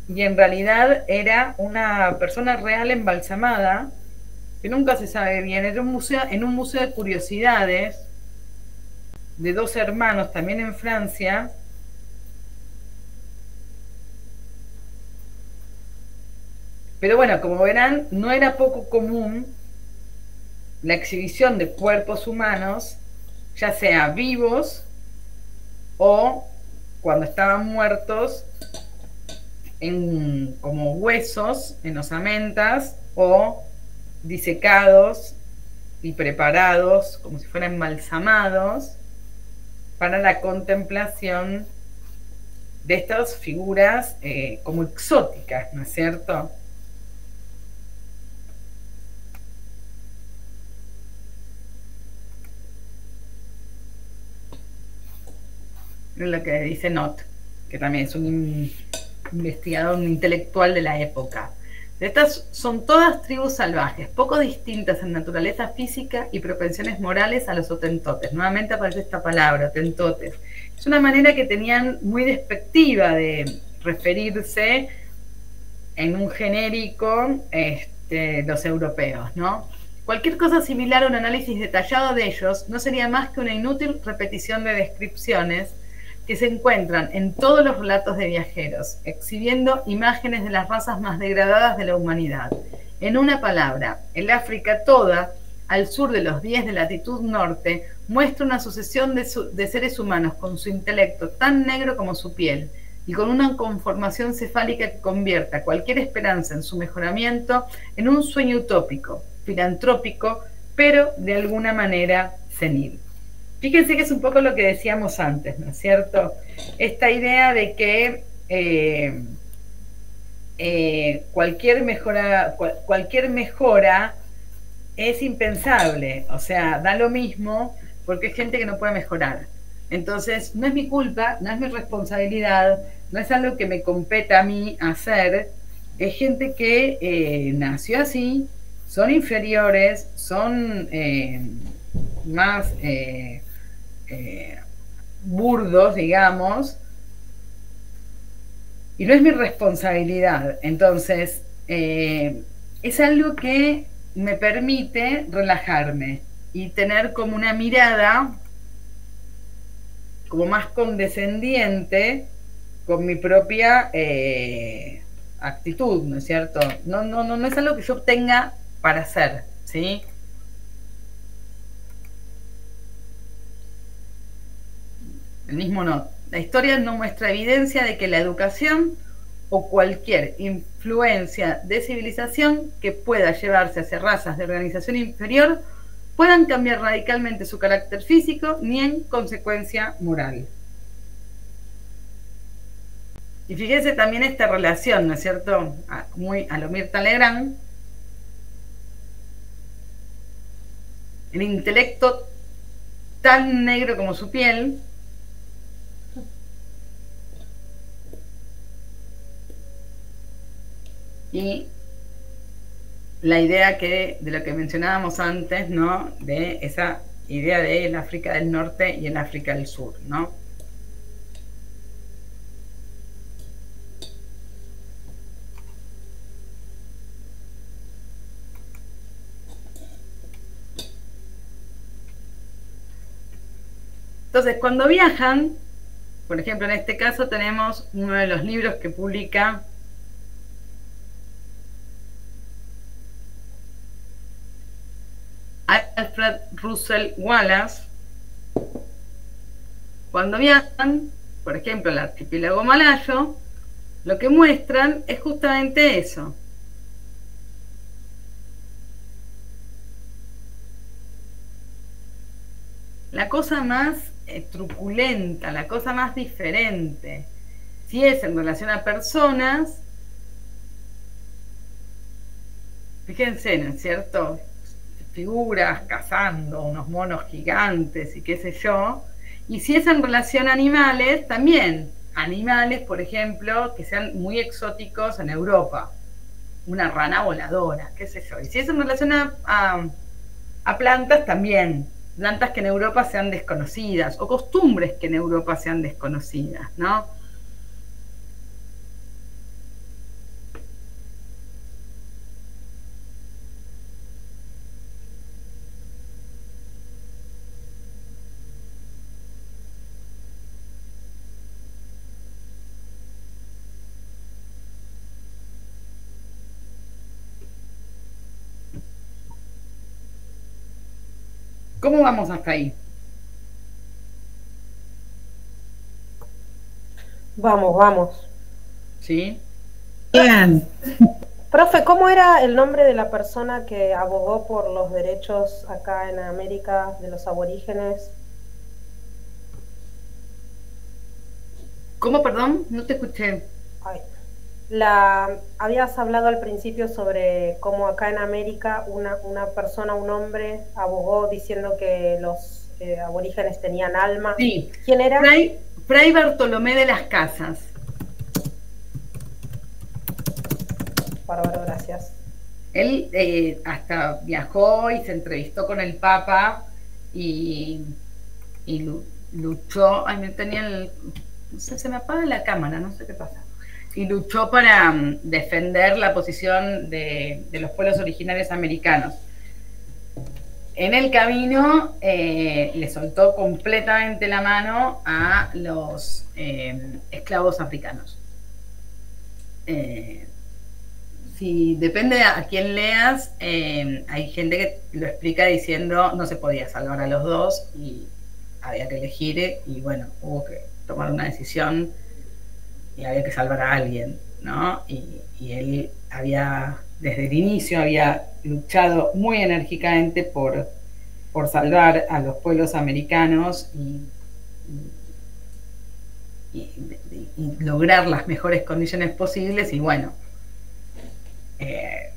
y en realidad era una persona real embalsamada, que nunca se sabe bien. Era en un museo de curiosidades de dos hermanos, también en Francia. Pero bueno, como verán, no era poco común la exhibición de cuerpos humanos, ya sea vivos o cuando estaban muertos, como huesos en osamentas, o disecados y preparados como si fueran embalsamados para la contemplación de estas figuras como exóticas, ¿no es cierto? Es lo que dice Not, que también es un investigador, un intelectual de la época. Estas son todas tribus salvajes, poco distintas en naturaleza física y propensiones morales a los hotentotes. Nuevamente aparece esta palabra, hotentotes. Es una manera que tenían muy despectiva de referirse en un genérico los europeos, ¿no? Cualquier cosa similar a un análisis detallado de ellos no sería más que una inútil repetición de descripciones que se encuentran en todos los relatos de viajeros, exhibiendo imágenes de las razas más degradadas de la humanidad. En una palabra, el África toda, al sur de los 10 de latitud norte, muestra una sucesión de seres humanos con su intelecto tan negro como su piel, y con una conformación cefálica que convierta cualquier esperanza en su mejoramiento en un sueño utópico, filantrópico, pero de alguna manera senil. Fíjense que es un poco lo que decíamos antes, ¿no es cierto? Esta idea de que cualquier mejora es impensable, o sea, da lo mismo porque hay gente que no puede mejorar. Entonces, no es mi culpa, no es mi responsabilidad, no es algo que me compete a mí hacer. Es gente que nació así, son inferiores, son más burdos, digamos, y no es mi responsabilidad. Entonces, es algo que me permite relajarme y tener como una mirada como más condescendiente con mi propia actitud, ¿no es cierto? No es algo que yo tenga para hacer, ¿sí? El mismo no. La historia no muestra evidencia de que la educación o cualquier influencia de civilización que pueda llevarse hacia razas de organización inferior puedan cambiar radicalmente su carácter físico ni en consecuencia moral. Y fíjense también esta relación, ¿no es cierto? Muy a lo Mirta Legrand. El intelecto tan negro como su piel. y la idea de lo que mencionábamos antes, ¿no? De esa idea del África del Norte y el África del Sur, ¿no? Entonces, cuando viajan, por ejemplo, en este caso tenemos uno de los libros que publica Alfred Russel Wallace. Cuando viajan, por ejemplo, al archipiélago malayo, lo que muestran es justamente eso. La cosa más truculenta, la cosa más diferente, si es en relación a personas, fíjense, ¿no es cierto? Figuras cazando unos monos gigantes y qué sé yo, y si es en relación a animales, también animales, por ejemplo, que sean muy exóticos en Europa, una rana voladora, qué sé yo, y si es en relación a plantas, también plantas que en Europa sean desconocidas, o costumbres que en Europa sean desconocidas, ¿no? ¿Cómo vamos hasta ahí? Vamos. ¿Sí? Bien. Profe, ¿cómo era el nombre de la persona que abogó por los derechos acá en América de los aborígenes? ¿Cómo, perdón? No te escuché. Ay. Habías hablado al principio sobre cómo acá en América una persona, un hombre, abogó diciendo que los aborígenes tenían alma. Sí. ¿Quién era? Fray Bartolomé de las Casas. Bárbaro, gracias. Él hasta viajó y se entrevistó con el Papa y luchó. Ay, me tenía el. No sé, se me apaga la cámara, no sé qué pasa. Y luchó para defender la posición de los pueblos originarios americanos. En el camino le soltó completamente la mano a los esclavos africanos. Si depende a quién leas, hay gente que lo explica diciendo no se podía salvar a los dos y había que elegir y bueno, hubo que tomar una decisión y había que salvar a alguien, ¿no? Y él había, desde el inicio, había luchado muy enérgicamente por salvar a los pueblos americanos y lograr las mejores condiciones posibles y bueno, qué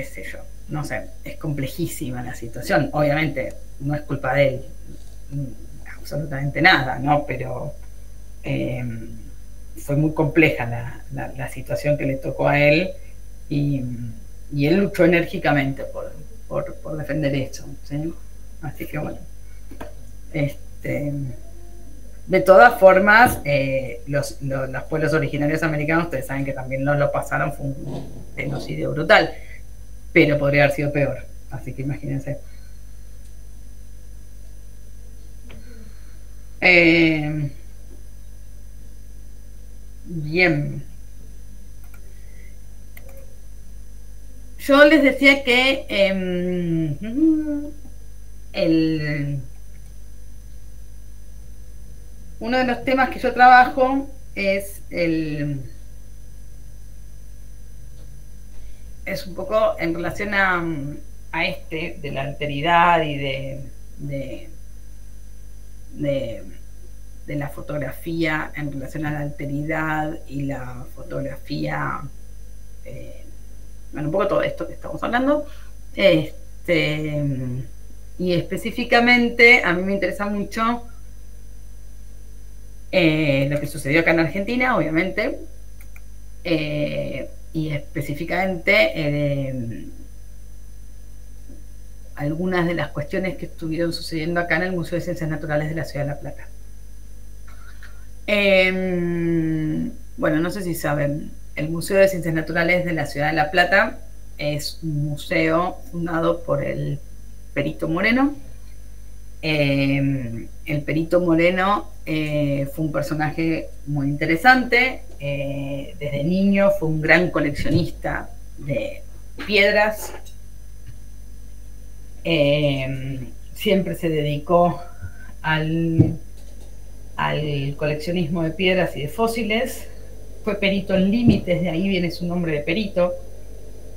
sé yo, no sé, es complejísima la situación, obviamente no es culpa de él, absolutamente nada, ¿no? Pero fue muy compleja la situación que le tocó a él y él luchó enérgicamente por defender eso, ¿sí? Así que bueno, de todas formas, los pueblos originarios americanos, ustedes saben que también no lo pasaron, fue un genocidio brutal, pero podría haber sido peor, así que imagínense. Bien. Yo les decía que uno de los temas que yo trabajo es un poco en relación a de la alteridad y de la fotografía en relación a la alteridad y la fotografía, bueno, un poco todo esto que estamos hablando, y específicamente a mí me interesa mucho lo que sucedió acá en Argentina, obviamente, y específicamente algunas de las cuestiones que estuvieron sucediendo acá en el Museo de Ciencias Naturales de la Ciudad de La Plata. Bueno, no sé si saben, el Museo de Ciencias Naturales de la Ciudad de La Plata es un museo fundado por el Perito Moreno. El Perito Moreno fue un personaje muy interesante. Desde niño fue un gran coleccionista de piedras. Siempre se dedicó al coleccionismo de piedras y de fósiles. Fue perito en límites, de ahí viene su nombre de perito.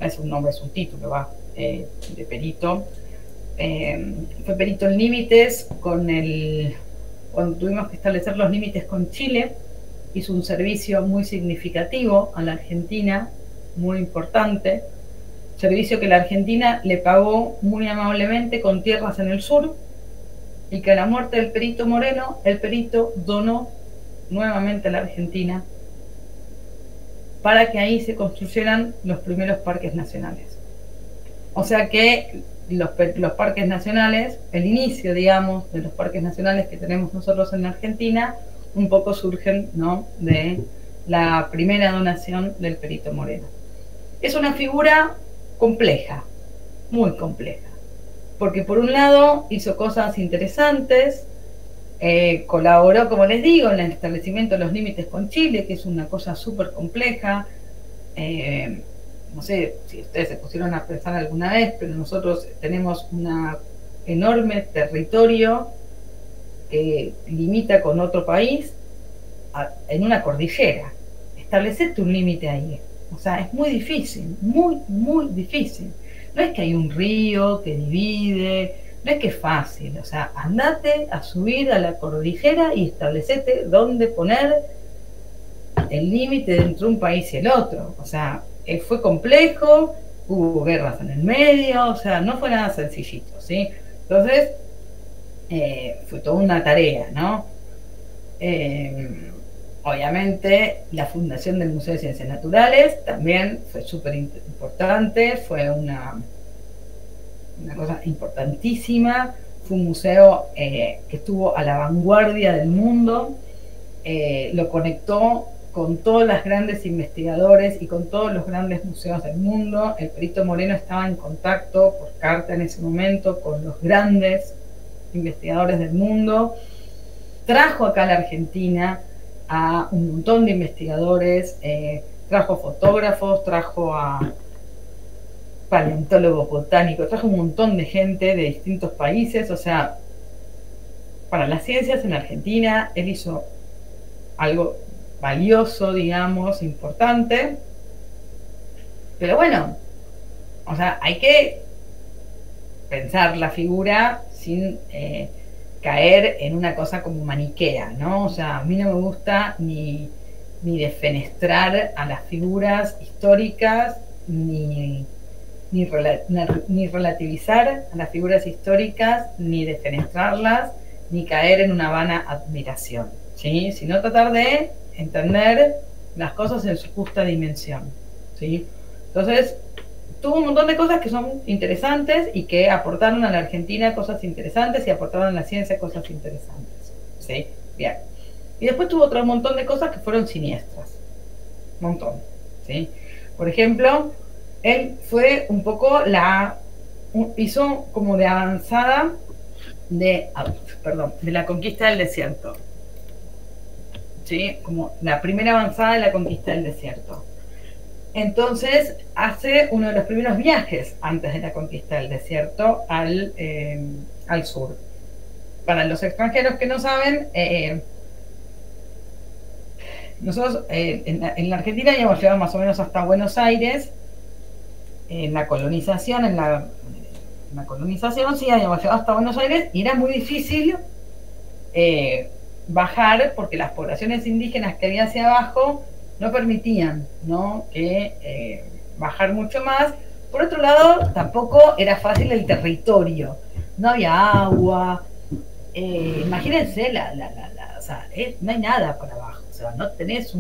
Es un nombre, es un título, de perito. Fue perito en límites cuando tuvimos que establecer los límites con Chile. Hizo un servicio muy significativo a la Argentina, muy importante. Servicio que la Argentina le pagó muy amablemente con tierras en el sur, y que a la muerte del Perito Moreno, el Perito donó nuevamente a la Argentina para que ahí se construyeran los primeros parques nacionales. O sea que los parques nacionales, el inicio, digamos, de los parques nacionales que tenemos nosotros en la Argentina, un poco surgen, ¿no?, de la primera donación del Perito Moreno. Es una figura compleja, muy compleja, porque por un lado hizo cosas interesantes, colaboró, como les digo, en el establecimiento de los límites con Chile, que es una cosa súper compleja. No sé si ustedes se pusieron a pensar alguna vez, pero nosotros tenemos un enorme territorio que limita con otro país en una cordillera. Establecete un límite ahí. O sea, es muy difícil, muy, muy difícil. No es que hay un río que divide, no es que es fácil. O sea, andate a subir a la cordillera y establecete dónde poner el límite entre un país y el otro. O sea, fue complejo, hubo guerras en el medio, o sea, no fue nada sencillito, ¿sí? Entonces, fue toda una tarea, ¿no? Obviamente, la fundación del Museo de Ciencias Naturales también fue súper importante, fue una cosa importantísima. Fue un museo que estuvo a la vanguardia del mundo, lo conectó con todos los grandes investigadores y con todos los grandes museos del mundo. El Perito Moreno estaba en contacto por carta en ese momento con los grandes investigadores del mundo. Trajo acá a la Argentina a un montón de investigadores, trajo fotógrafos, trajo a paleontólogos botánicos, trajo un montón de gente de distintos países. O sea, para las ciencias en Argentina él hizo algo valioso, digamos, importante. Pero bueno, o sea, hay que pensar la figura sin caer en una cosa como maniquea, ¿no? O sea, a mí no me gusta ni defenestrar a las figuras históricas, ni relativizar a las figuras históricas, ni defenestrarlas, ni caer en una vana admiración, ¿sí? Sino tratar de entender las cosas en su justa dimensión, ¿sí? Entonces, tuvo un montón de cosas que son interesantes y que aportaron a la Argentina cosas interesantes y aportaron a la ciencia cosas interesantes, ¿sí? Bien. Y después tuvo otro montón de cosas que fueron siniestras. Un montón, ¿sí? Por ejemplo, él fue un poco hizo como de avanzada de la conquista del desierto, ¿sí? Como la primera avanzada de la conquista del desierto. Entonces hace uno de los primeros viajes antes de la conquista del desierto al sur. Para los extranjeros que no saben, nosotros en la Argentina habíamos llegado más o menos hasta Buenos Aires. En la colonización, sí, habíamos llegado hasta Buenos Aires y era muy difícil bajar porque las poblaciones indígenas que había hacia abajo no permitían, ¿no?, que bajar mucho más. Por otro lado, tampoco era fácil el territorio, no había agua. Imagínense o sea, no hay nada para abajo, o sea, no tenés o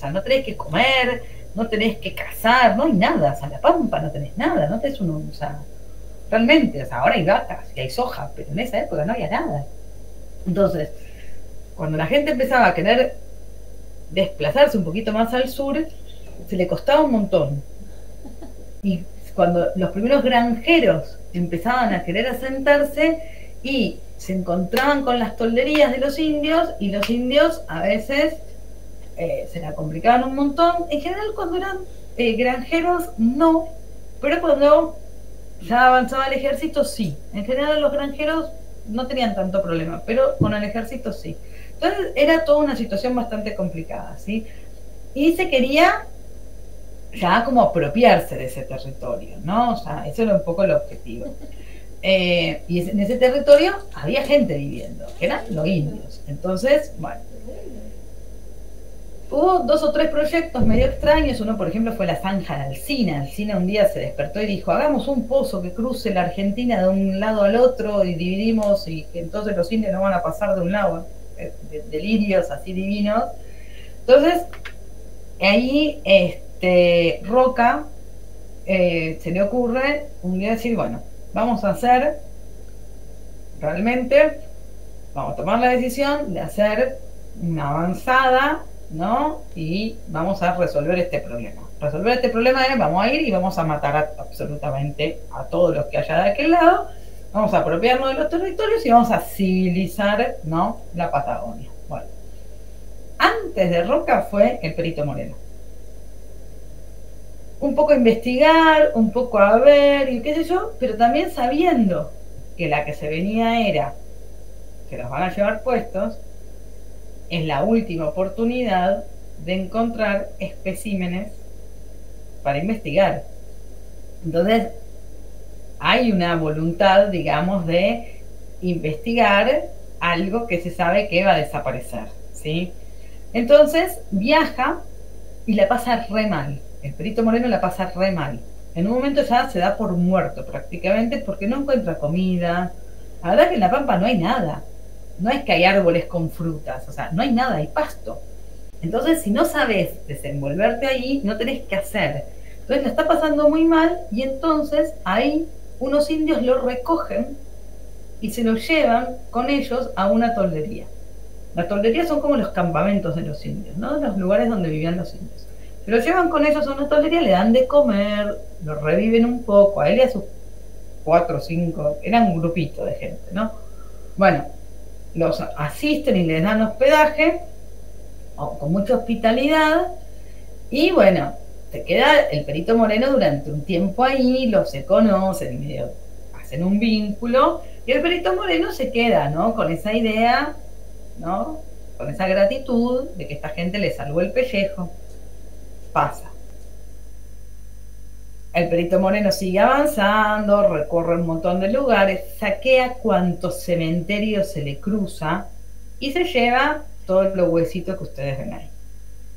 sea, no tenés que comer, no tenés que cazar, no hay nada, o sea, la pampa no tenés nada, no tenés uno, o sea, realmente, o sea, ahora hay vacas y hay soja, pero en esa época no había nada. Entonces, cuando la gente empezaba a querer desplazarse un poquito más al sur, se le costaba un montón. Y cuando los primeros granjeros empezaban a querer asentarse y se encontraban con las tolderías de los indios, y los indios a veces se la complicaban un montón. En general, cuando eran granjeros, no, pero cuando ya avanzaba el ejército, sí. En general, los granjeros no tenían tanto problema, pero con el ejército sí. Entonces, era toda una situación bastante complicada, ¿sí? Y se quería ya como apropiarse de ese territorio, ¿no? O sea, eso era un poco el objetivo. Y en ese territorio había gente viviendo, que eran los indios. Entonces, bueno, hubo 2 o 3 proyectos medio extraños. Uno, por ejemplo, fue la zanja de Alsina. Alsina un día se despertó y dijo, hagamos un pozo que cruce la Argentina de un lado al otro y dividimos, y que entonces los indios no van a pasar de un lado. Delirios así divinos. Entonces, ahí Roca se le ocurre un día decir, bueno, vamos a hacer, realmente, vamos a tomar la decisión de hacer una avanzada, ¿no? Y vamos a resolver este problema. Resolver este problema es, vamos a ir y vamos a matar absolutamente a todos los que haya de aquel lado, vamos a apropiarnos de los territorios y vamos a civilizar, ¿no?, la Patagonia. Bueno, antes de Roca fue el Perito Moreno. Un poco a investigar, un poco a ver y qué sé yo, pero también sabiendo que la que se venía era que los van a llevar puestos, es la última oportunidad de encontrar especímenes para investigar. Entonces, hay una voluntad, digamos, de investigar algo que se sabe que va a desaparecer, ¿sí? Entonces, viaja y la pasa re mal. El Perito Moreno la pasa re mal. En un momento ya se da por muerto prácticamente porque no encuentra comida. La verdad que en La Pampa no hay nada. No es que hay árboles con frutas, o sea, no hay nada, hay pasto. Entonces, si no sabes desenvolverte ahí, no tenés qué hacer. Entonces la está pasando muy mal y entonces ahí unos indios lo recogen y se lo llevan con ellos a una toldería. Las tolderías son como los campamentos de los indios, ¿no? Los lugares donde vivían los indios. Se lo llevan con ellos a una toldería, le dan de comer, lo reviven un poco, a él y a sus 4 o 5, eran un grupito de gente, ¿no? Bueno, los asisten y les dan hospedaje, con mucha hospitalidad, y bueno, se queda el Perito Moreno durante un tiempo ahí, los se conocen, medio hacen un vínculo, y el Perito Moreno se queda, ¿no?, con esa idea, ¿no?, con esa gratitud de que esta gente le salvó el pellejo. Pasa. El Perito Moreno sigue avanzando, recorre un montón de lugares, saquea cuantos cementerios se le cruza y se lleva todos los huesitos que ustedes ven ahí.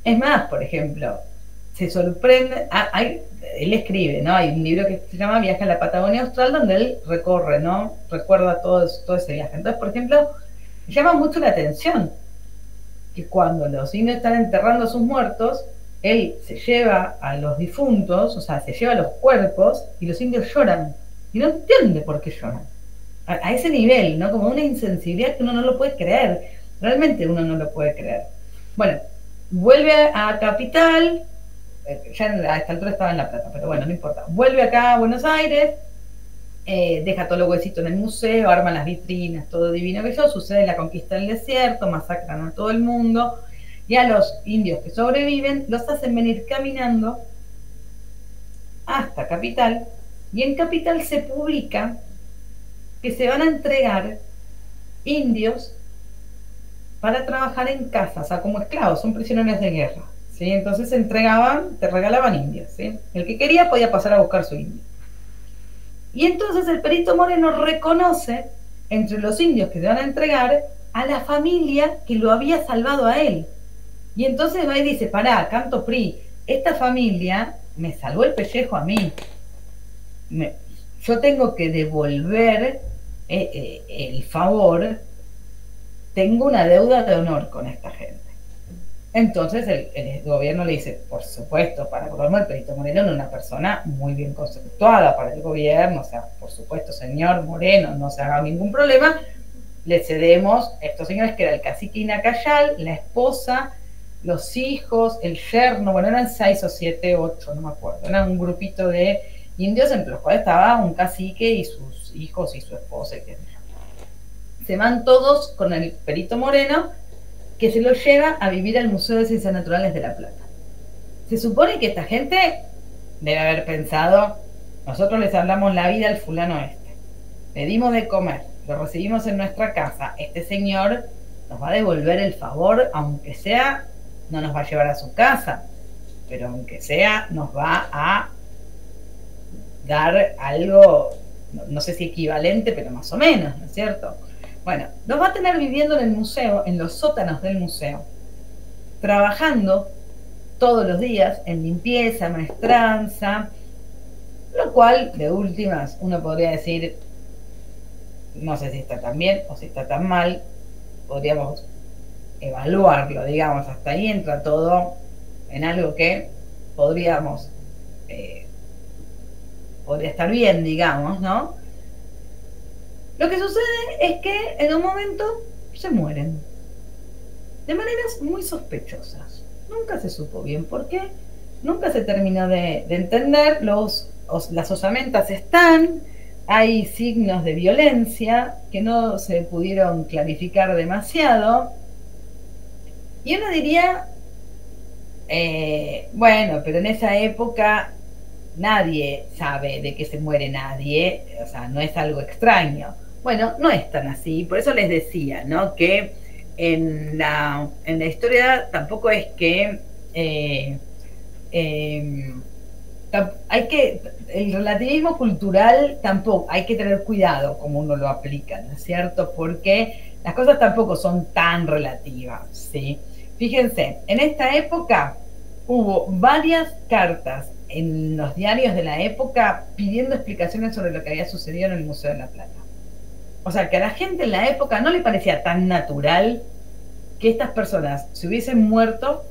Es más, por ejemplo, se sorprende, él escribe, ¿no? Hay un libro que se llama Viaje a la Patagonia Austral, donde él recorre, ¿no?, recuerda todo ese viaje. Entonces, por ejemplo, me llama mucho la atención que cuando los indios están enterrando a sus muertos, él se lleva a los difuntos, o sea, se lleva a los cuerpos, y los indios lloran. Y no entiende por qué lloran. A ese nivel, ¿no? Como una insensibilidad que uno no lo puede creer. Realmente uno no lo puede creer. Bueno, vuelve a Capital, ya a esta altura estaba en La Plata, pero bueno, no importa. Vuelve acá a Buenos Aires, deja todos los huesitos en el museo, arma las vitrinas, todo divino que yo, sucede la conquista del desierto, masacran a todo el mundo, y a los indios que sobreviven los hacen venir caminando hasta Capital, y en Capital se publica que se van a entregar indios para trabajar en casa, o sea, como esclavos, son prisioneros de guerra, ¿sí? Entonces se entregaban, te regalaban indios, ¿sí? El que quería podía pasar a buscar su indio. Y entonces el Perito Moreno reconoce entre los indios que se van a entregar a la familia que lo había salvado a él. Y entonces va y dice, pará, Canto Pri, esta familia me salvó el pellejo a mí. Yo tengo que devolver el favor, tengo una deuda de honor con esta gente. Entonces el gobierno le dice, por supuesto, para Colombo el Perito Moreno era una persona muy bien conceptuada para el gobierno, o sea, por supuesto, señor Moreno, no se haga ningún problema, le cedemos a estos señores que era el cacique Inacayal, la esposa, los hijos, el yerno, bueno, eran 6 o 7, 8, no me acuerdo, eran un grupito de indios entre los cuales estaba un cacique y sus hijos y su esposa. Se van todos con el Perito Moreno, que se lo lleva a vivir al Museo de Ciencias Naturales de La Plata. Se supone que esta gente debe haber pensado, nosotros les hablamos la vida al fulano este, le dimos de comer, lo recibimos en nuestra casa, este señor nos va a devolver el favor, aunque sea, no nos va a llevar a su casa, pero aunque sea, nos va a dar algo, no sé si equivalente, pero más o menos, ¿no es cierto? Bueno, los va a tener viviendo en el museo, en los sótanos del museo, trabajando todos los días en limpieza, maestranza, lo cual, de últimas, uno podría decir, no sé si está tan bien o si está tan mal, podríamos evaluarlo, digamos, hasta ahí entra todo en algo que podría estar bien, digamos, ¿no? Lo que sucede es que en un momento se mueren, de maneras muy sospechosas. Nunca se supo bien por qué, nunca se terminó de entender, las osamentas están, hay signos de violencia que no se pudieron clarificar demasiado, y uno diría, bueno, pero en esa época nadie sabe de que se muere nadie, o sea, no es algo extraño. Bueno, no es tan así, por eso les decía, ¿no? Que en la historia tampoco es que el relativismo cultural tampoco, hay que tener cuidado como uno lo aplica, ¿no es cierto? Porque las cosas tampoco son tan relativas, ¿sí? Fíjense, en esta época hubo varias cartas en los diarios de la época pidiendo explicaciones sobre lo que había sucedido en el Museo de La Plata. O sea, que a la gente en la época no le parecía tan natural que estas personas se hubiesen muerto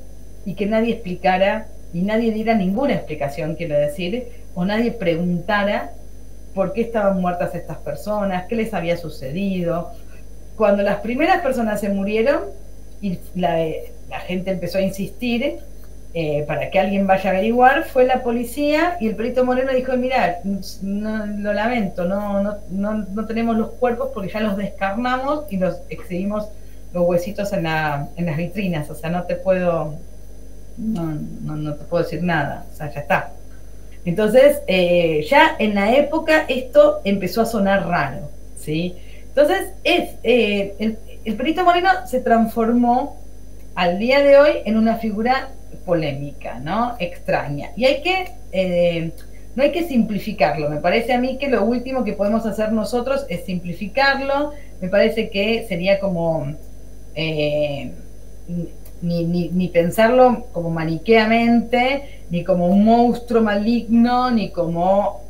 y que nadie explicara y nadie diera ninguna explicación, quiero decir, o nadie preguntara por qué estaban muertas estas personas, qué les había sucedido. Cuando las primeras personas se murieron y la gente empezó a insistir para que alguien vaya a averiguar, fue la policía y el Perito Moreno dijo, mirá, no, lo lamento, no tenemos los cuerpos porque ya los descarnamos y los exhibimos los huesitos en las vitrinas, o sea, no te puedo decir nada, o sea, ya está. Entonces, ya en la época esto empezó a sonar raro, ¿sí? Entonces, el Perito Moreno se transformó al día de hoy en una figura polémica, ¿no? Extraña. Y no hay que simplificarlo. Me parece a mí que lo último que podemos hacer nosotros es simplificarlo. Me parece que sería como ni pensarlo como maniqueamente, ni como un monstruo maligno, ni como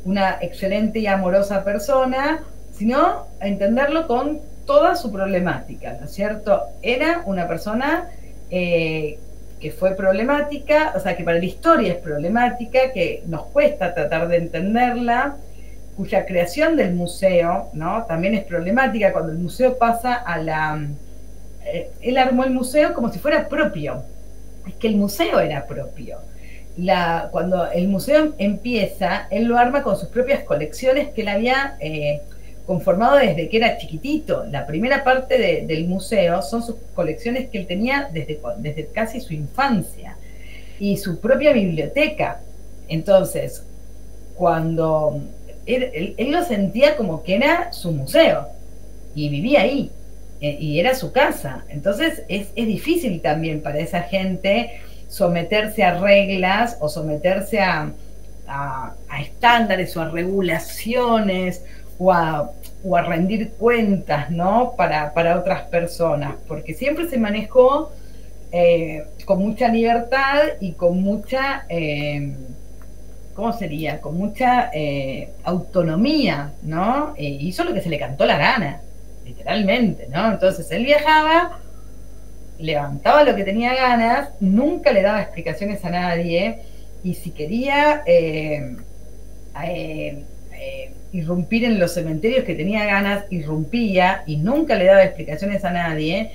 una excelente y amorosa persona, sino entenderlo con toda su problemática, ¿no es cierto? Era una persona que fue problemática, o sea, que para la historia es problemática, que nos cuesta tratar de entenderla, cuya creación del museo, ¿no? También es problemática cuando el museo pasa a él armó el museo como si fuera propio, es que el museo era propio. Cuando el museo empieza, él lo arma con sus propias colecciones que él había conformado desde que era chiquitito. La primera parte del museo son sus colecciones que él tenía desde casi su infancia y su propia biblioteca. Entonces, cuando él lo sentía como que era su museo y vivía ahí y era su casa. Entonces es difícil también para esa gente someterse a reglas o someterse a estándares o a regulaciones o a rendir cuentas, ¿no? para otras personas, porque siempre se manejó con mucha libertad y con mucha, ¿cómo sería? Con mucha autonomía, ¿no? Hizo lo que se le cantó la gana, literalmente, ¿no? Entonces él viajaba levantaba lo que tenía ganas, nunca le daba explicaciones a nadie, y si quería irrumpir en los cementerios que tenía ganas, irrumpía y nunca le daba explicaciones a nadie.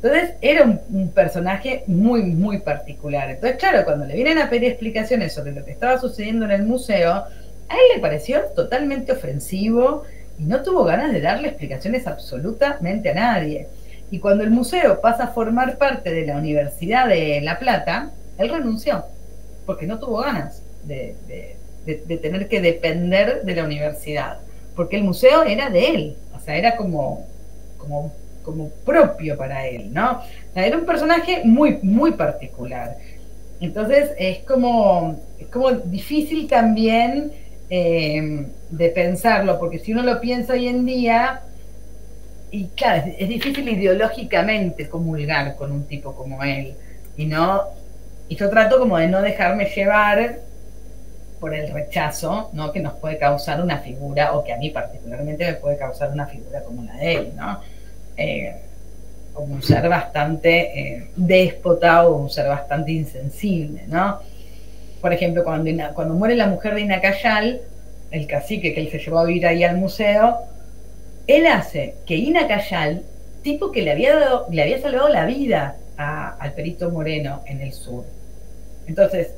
Entonces era un personaje muy, muy particular. Entonces, claro, cuando le vienen a pedir explicaciones sobre lo que estaba sucediendo en el museo, a él le pareció totalmente ofensivo y no tuvo ganas de darle explicaciones absolutamente a nadie. Y cuando el museo pasa a formar parte de la Universidad de La Plata, él renunció, porque no tuvo ganas de tener que depender de la universidad, porque el museo era de él, o sea, era como propio para él, ¿no? O sea, era un personaje muy, muy particular. Entonces es como difícil también de pensarlo, porque si uno lo piensa hoy en día, y claro, es difícil ideológicamente comulgar con un tipo como él, y yo trato como de no dejarme llevar por el rechazo, ¿no?, que nos puede causar una figura, o que a mí particularmente me puede causar una figura como la de él, ¿no? Como un ser bastante déspota, o un ser bastante insensible, ¿no? Por ejemplo, cuando muere la mujer de Inacayal, el cacique que él se llevó a vivir ahí al museo, él hace que Inacayal, tipo que le había salvado la vida al Perito Moreno en el sur. Entonces,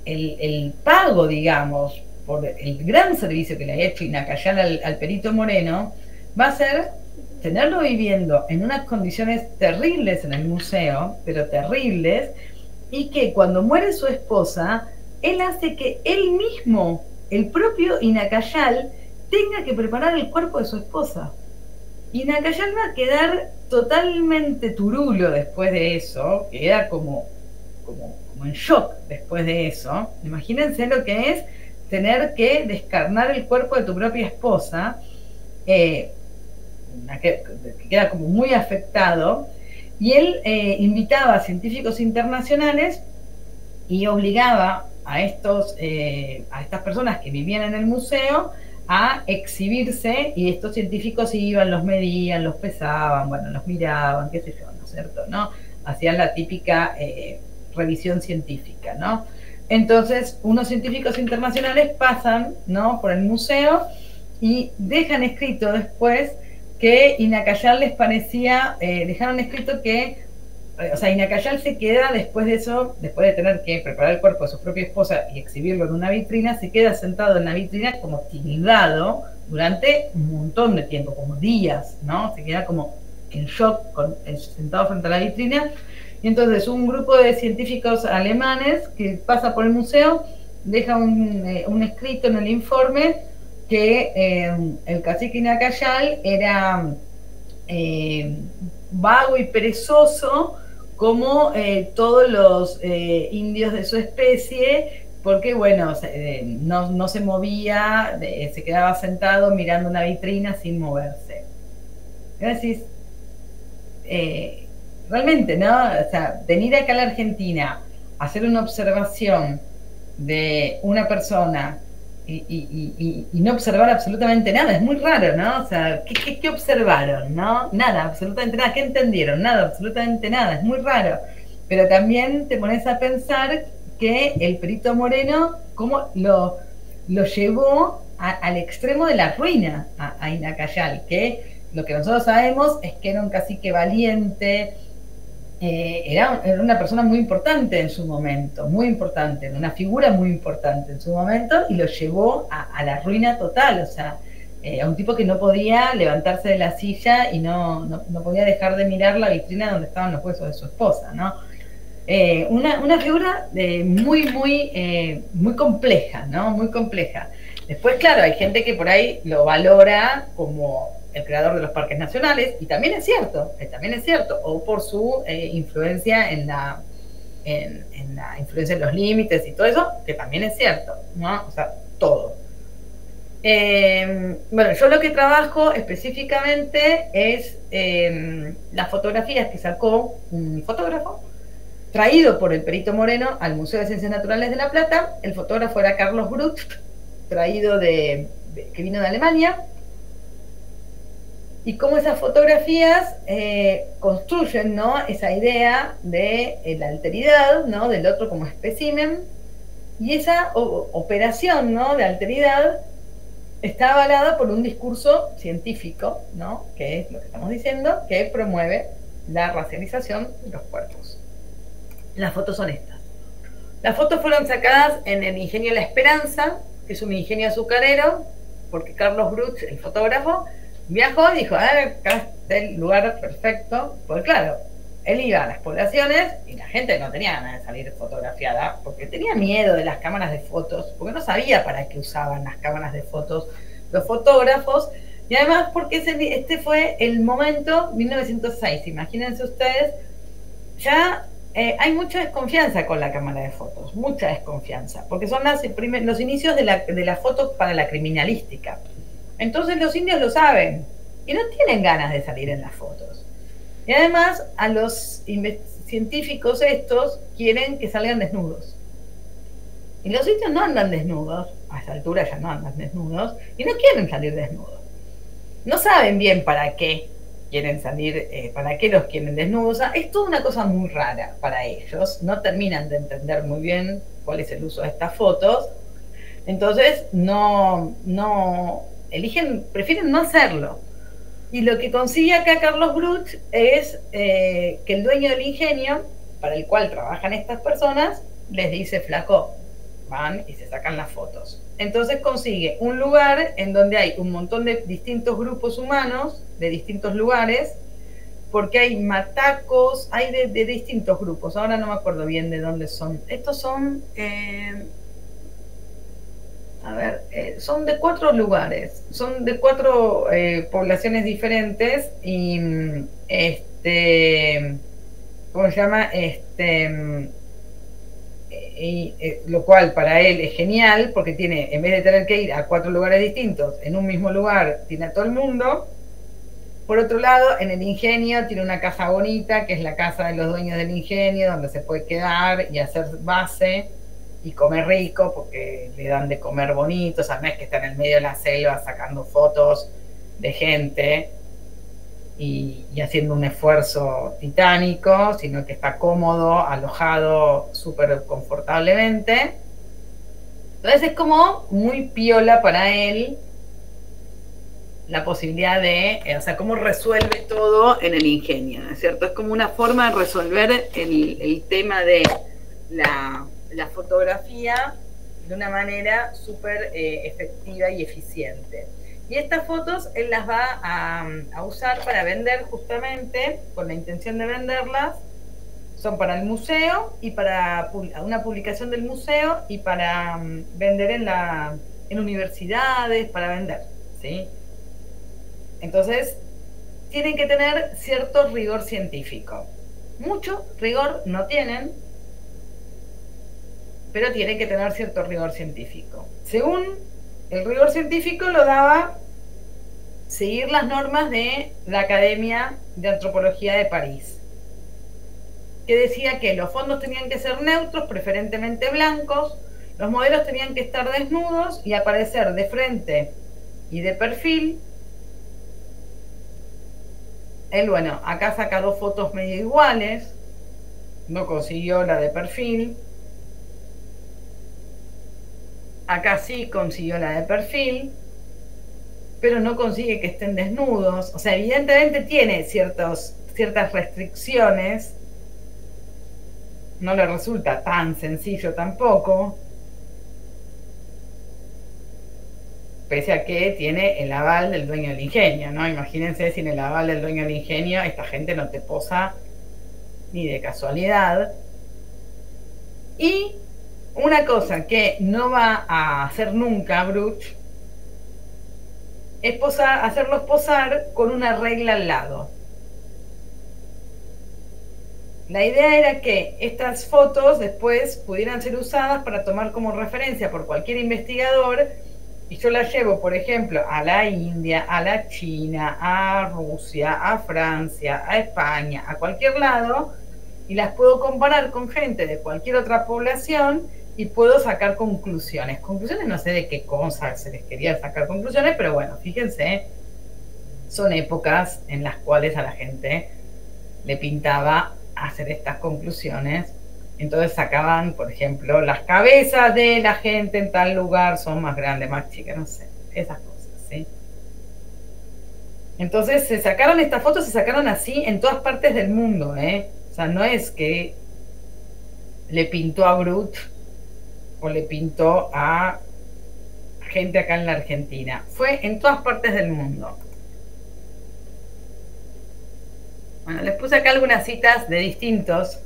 el pago, digamos, por el gran servicio que le había hecho Inacayal al Perito Moreno, va a ser tenerlo viviendo en unas condiciones terribles en el museo, pero terribles, y que cuando muere su esposa, él hace que él mismo, el propio Inacayal, tenga que preparar el cuerpo de su esposa. Inacayal va a quedar totalmente turulo después de eso, queda como en shock después de eso. Imagínense lo que es tener que descarnar el cuerpo de tu propia esposa, que queda como muy afectado, y él invitaba a científicos internacionales y obligaba a estas personas que vivían en el museo a exhibirse, y estos científicos iban, los medían, los pesaban, bueno, los miraban, qué sé yo, ¿no es cierto?, ¿no? Hacían la típica revisión científica, ¿no? Entonces, unos científicos internacionales pasan, ¿no?, por el museo y dejan escrito después que Inacayal les parecía, dejaron escrito que, o sea, Inacayal se queda después de eso, después de tener que preparar el cuerpo de su propia esposa y exhibirlo en una vitrina, se queda sentado en la vitrina como tildado durante un montón de tiempo, como días, ¿no? Se queda como en shock, sentado frente a la vitrina. Y entonces un grupo de científicos alemanes que pasa por el museo deja un escrito en el informe que el cacique Inacayal era vago y perezoso como todos los indios de su especie, porque bueno, no se movía, se quedaba sentado mirando una vitrina sin moverse. Y decís, realmente, ¿no? O sea, venir acá a la Argentina, hacer una observación de una persona y no observar absolutamente nada, es muy raro, ¿no? O sea, ¿qué observaron, no? Nada, absolutamente nada. ¿Qué entendieron? Nada, absolutamente nada, es muy raro. Pero también te pones a pensar que el Perito Moreno, cómo lo llevó al extremo de la ruina a Inacayal, que lo que nosotros sabemos es que era un cacique valiente, era una persona muy importante en su momento, muy importante, una figura muy importante en su momento, y lo llevó a la ruina total, o sea, a un tipo que no podía levantarse de la silla y no podía dejar de mirar la vitrina donde estaban los huesos de su esposa, ¿no? Una figura muy compleja, ¿no? Muy compleja. Después, claro, hay gente que por ahí lo valora como el creador de los parques nacionales, y también es cierto, o por su influencia en la influencia en los límites y todo eso, que también es cierto, ¿no? O sea, todo. Bueno, yo lo que trabajo específicamente es las fotografías que sacó un fotógrafo traído por el Perito Moreno al Museo de Ciencias Naturales de La Plata. El fotógrafo era Carlos Brut, traído que vino de Alemania. y cómo esas fotografías construyen, ¿no?, esa idea de la alteridad, ¿no?, del otro como espécimen, y esa operación, ¿no?, de alteridad está avalada por un discurso científico, ¿no?, que es lo que estamos diciendo, que promueve la racialización de los cuerpos. Las fotos son estas. Las fotos fueron sacadas en el Ingenio La Esperanza, que es un ingenio azucarero, porque Carlos Bruch, el fotógrafo, viajó y dijo, acá está el lugar perfecto, porque claro, él iba a las poblaciones y la gente no tenía ganas de salir fotografiada, porque tenía miedo de las cámaras de fotos, porque no sabía para qué usaban las cámaras de fotos los fotógrafos, y además porque este fue el momento, 1906, imagínense ustedes, ya hay mucha desconfianza con la cámara de fotos, mucha desconfianza, porque son los inicios de la foto para la criminalística. Entonces los indios lo saben y no tienen ganas de salir en las fotos. Y además a los científicos estos quieren que salgan desnudos. Y los indios no andan desnudos, a esa altura ya no andan desnudos, y no quieren salir desnudos. No saben bien para qué quieren salir, para qué los quieren desnudos. Es toda una cosa muy rara para ellos, no terminan de entender muy bien cuál es el uso de estas fotos, entonces prefieren no hacerlo. Y lo que consigue acá Carlos Bruch es que el dueño del ingenio, para el cual trabajan estas personas, les dice, flaco, van y se sacan las fotos. Entonces consigue un lugar en donde hay un montón de distintos grupos humanos, de distintos lugares, porque hay matacos, hay de distintos grupos, ahora no me acuerdo bien de dónde son. Estos son... son de 4 lugares, son de 4 poblaciones diferentes y ¿cómo se llama? Lo cual para él es genial porque tiene, en vez de tener que ir a 4 lugares distintos, en un mismo lugar tiene a todo el mundo. Por otro lado, en el ingenio tiene una casa bonita, que es la casa de los dueños del ingenio, donde se puede quedar y hacer base y comer rico, porque le dan de comer bonito, o sea, no es que está en el medio de la selva sacando fotos de gente y haciendo un esfuerzo titánico, sino que está cómodo, alojado súper confortablemente. Entonces es como muy piola para él la posibilidad de, o sea, cómo resuelve todo en el ingenio, ¿no es cierto? Es como una forma de resolver el tema de la fotografía de una manera súper efectiva y eficiente. Y estas fotos él las va a usar para vender, justamente con la intención de venderlas. Son para el museo y para una publicación del museo y para vender en universidades, para vender, ¿sí? Entonces tienen que tener cierto rigor científico. Mucho rigor no tienen, pero tienen que tener cierto rigor científico. Según el rigor científico lo daba seguir las normas de la Academia de Antropología de París, que decía que los fondos tenían que ser neutros, preferentemente blancos, los modelos tenían que estar desnudos y aparecer de frente y de perfil. Él, bueno, acá saca 2 fotos medio iguales, no consiguió la de perfil. Acá sí consiguió la de perfil, pero no consigue que estén desnudos. O sea, evidentemente tiene ciertas restricciones. No le resulta tan sencillo tampoco, pese a que tiene el aval del dueño del ingenio, ¿no? Imagínense, sin el aval del dueño del ingenio, esta gente no te posa ni de casualidad. Y una cosa que no va a hacer nunca Bruch es hacerlos posar con una regla al lado. La idea era que estas fotos después pudieran ser usadas para tomar como referencia por cualquier investigador, y yo las llevo, por ejemplo, a la India, a la China, a Rusia, a Francia, a España, a cualquier lado, y las puedo comparar con gente de cualquier otra población y puedo sacar conclusiones. Conclusiones no sé de qué cosa se les quería sacar conclusiones, pero bueno, fíjense son épocas en las cuales a la gente le pintaba hacer estas conclusiones. Entonces sacaban, por ejemplo, las cabezas de la gente en tal lugar son más grandes, más chicas, no sé, esas cosas, ¿sí? Entonces se sacaron estas fotos, se sacaron así en todas partes del mundo, ¿eh? O sea, no es que le pintó a Brut o le pintó a gente acá en la Argentina. Fue en todas partes del mundo. Bueno, les puse acá algunas citas de distintos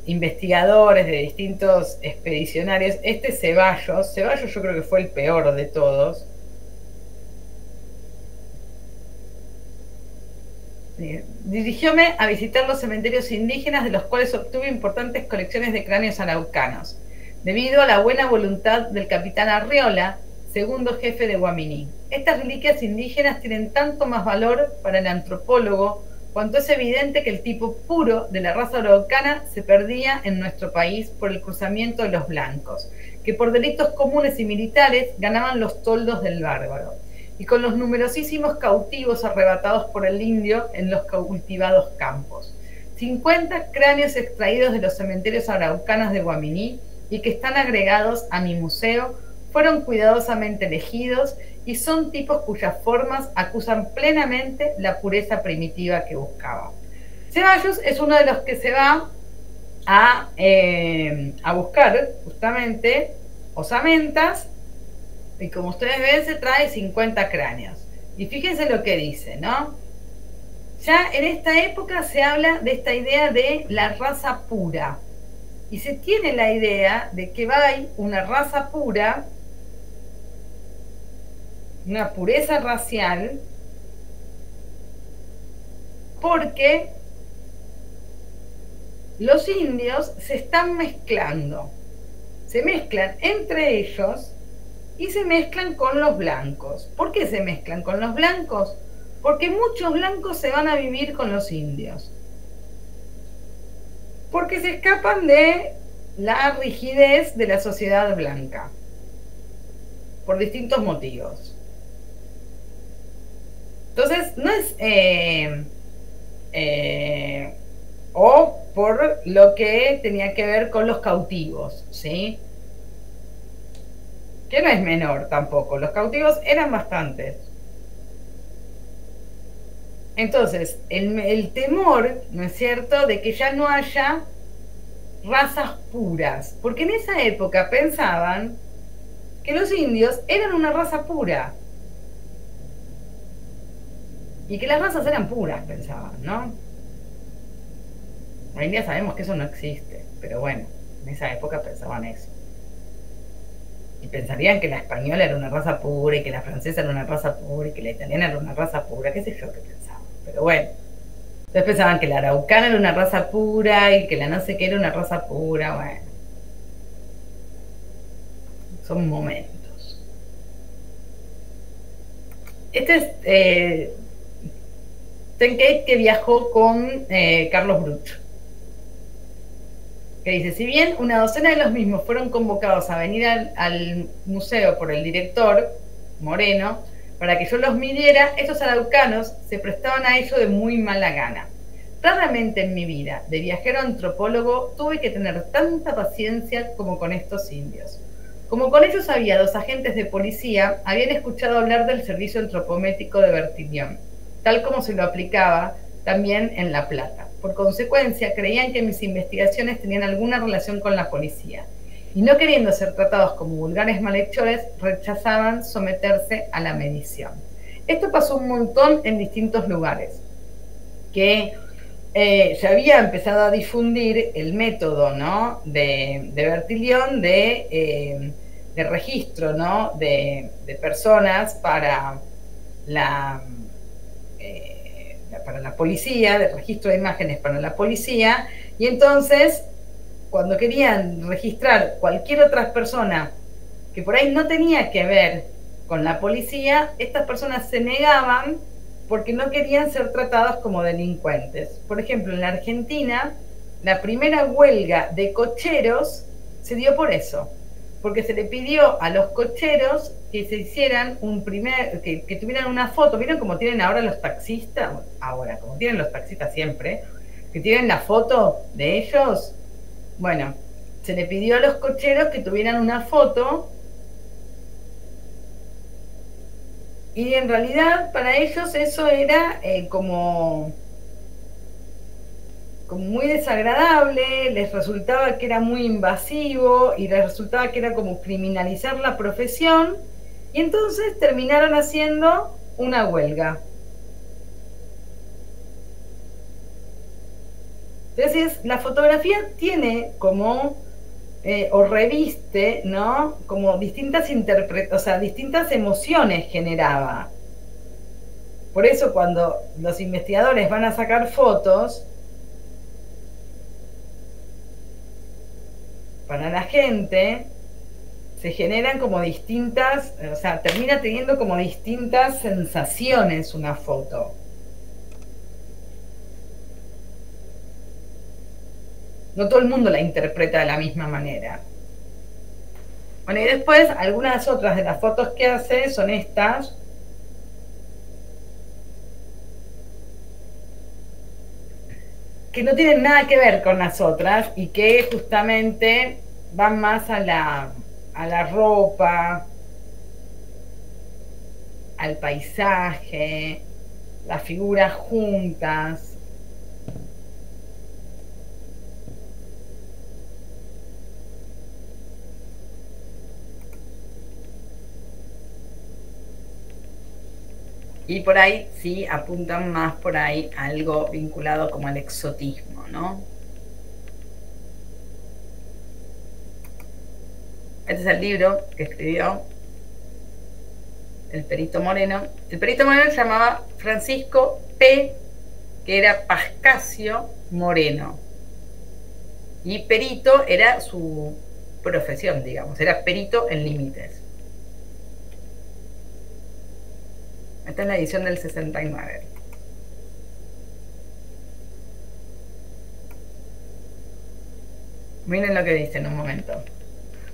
investigadores, de distintos expedicionarios. Este Ceballos yo creo que fue el peor de todos. Dirigióme a visitar los cementerios indígenas, de los cuales obtuve importantes colecciones de cráneos araucanos, debido a la buena voluntad del capitán Arriola, segundo jefe de Guaminí. Estas reliquias indígenas tienen tanto más valor para el antropólogo cuanto es evidente que el tipo puro de la raza araucana se perdía en nuestro país por el cruzamiento de los blancos, que por delitos comunes y militares ganaban los toldos del bárbaro, y con los numerosísimos cautivos arrebatados por el indio en los cultivados campos. 50 cráneos extraídos de los cementerios araucanos de Guaminí y que están agregados a mi museo fueron cuidadosamente elegidos y son tipos cuyas formas acusan plenamente la pureza primitiva que buscaba. Ceballos es uno de los que se va a buscar justamente osamentas, y como ustedes ven se trae 50 cráneos. Y fíjense lo que dice, ¿no? Ya en esta época se habla de esta idea de la raza pura. Y se tiene la idea de que va a haber una raza pura, una pureza racial, porque los indios se están mezclando. Se mezclan entre ellos y se mezclan con los blancos. ¿Por qué se mezclan con los blancos? Porque muchos blancos se van a vivir con los indios. Porque se escapan de la rigidez de la sociedad blanca. Por distintos motivos. Entonces, no es... o por lo que tenía que ver con los cautivos, ¿sí? Que no es menor tampoco. Los cautivos eran bastantes. Entonces, el temor, ¿no es cierto?, de que ya no haya razas puras. Porque en esa época pensaban que los indios eran una raza pura. Y que las razas eran puras, pensaban, ¿no? Hoy en día sabemos que eso no existe. Pero bueno, en esa época pensaban eso. Y pensarían que la española era una raza pura, y que la francesa era una raza pura, y que la italiana era una raza pura, qué sé yo qué pensaban. Pero bueno, entonces pensaban que la araucana era una raza pura, y que la no sé qué era una raza pura, bueno. Son momentos. Este es Tenkate, que viajó con Carlos Brut. Que dice, si bien una docena de los mismos fueron convocados a venir al museo por el director, Moreno, para que yo los midiera, estos araucanos se prestaban a ello de muy mala gana. Raramente en mi vida, de viajero antropólogo, tuve que tener tanta paciencia como con estos indios. Como con ellos había 2 agentes de policía, habían escuchado hablar del servicio antropométrico de Bertillon, tal como se lo aplicaba también en La Plata. Por consecuencia, creían que mis investigaciones tenían alguna relación con la policía, y no queriendo ser tratados como vulgares malhechores, rechazaban someterse a la medición. Esto pasó un montón en distintos lugares, que se había empezado a difundir el método, ¿no?, de Bertillon de registro, ¿no?, de personas para la policía, de registro de imágenes para la policía, y entonces cuando querían registrar cualquier otra persona que por ahí no tenía que ver con la policía, estas personas se negaban porque no querían ser tratadas como delincuentes. Por ejemplo, en la Argentina, la primera huelga de cocheros se dio por eso, porque se le pidió a los cocheros que se hicieran que tuvieran una foto. ¿Vieron como tienen ahora los taxistas? Ahora, como tienen los taxistas siempre, que tienen la foto de ellos. Bueno, se le pidió a los cocheros que tuvieran una foto, y en realidad para ellos eso era como muy desagradable, les resultaba que era muy invasivo y les resultaba que era como criminalizar la profesión, y entonces terminaron haciendo una huelga. Entonces la fotografía tiene como, o reviste, ¿no? Como distintas o sea, distintas emociones generaba. Por eso cuando los investigadores van a sacar fotos, para la gente se generan como distintas, o sea, termina teniendo como distintas sensaciones una foto. No todo el mundo la interpreta de la misma manera. Bueno, y después algunas otras de las fotos que hace son estas. Que no tienen nada que ver con las otras y que justamente van más a la ropa, al paisaje, las figuras juntas. Y por ahí sí apuntan más por ahí a algo vinculado como al exotismo, ¿no? Este es el libro que escribió el Perito Moreno. El Perito Moreno se llamaba Francisco P., que era Pascasio Moreno. Y perito era su profesión, digamos, era perito en límites. Esta es la edición del 69. Miren lo que dice en un momento.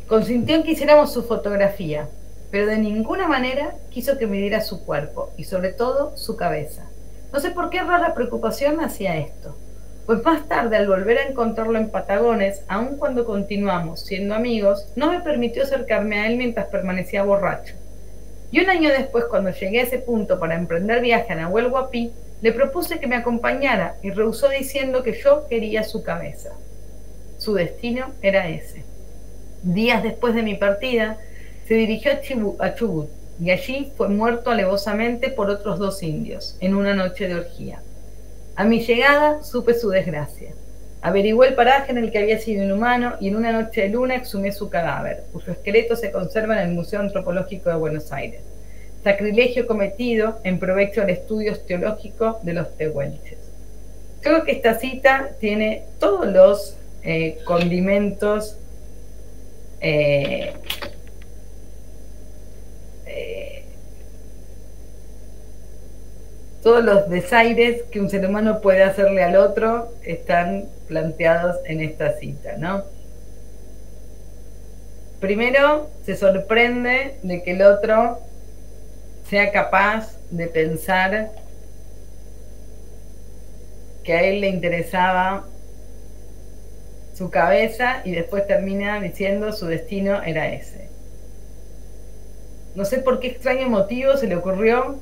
Consintió en que hiciéramos su fotografía, pero de ninguna manera quiso que midiera su cuerpo y sobre todo su cabeza. No sé por qué rara preocupación hacía esto, pues más tarde, al volver a encontrarlo en Patagones, aun cuando continuamos siendo amigos, no me permitió acercarme a él mientras permanecía borracho. Y un año después, cuando llegué a ese punto para emprender viaje a Nahuel Huapi, le propuse que me acompañara y rehusó diciendo que yo quería su cabeza. Su destino era ese. Días después de mi partida, se dirigió a Chubut y allí fue muerto alevosamente por otros 2 indios, en una noche de orgía. A mi llegada supe su desgracia. Averigué el paraje en el que había sido inhumano y en una noche de luna exhumé su cadáver, cuyo esqueleto se conserva en el Museo Antropológico de Buenos Aires. Sacrilegio cometido en provecho del estudio teológico de los tehuelches. Creo que esta cita tiene todos los condimentos todos los desaires que un ser humano puede hacerle al otro están planteados en esta cita, ¿no? Primero, se sorprende de que el otro sea capaz de pensar que a él le interesaba su cabeza y después termina diciendo su destino era ese. No sé por qué extraño motivo se le ocurrió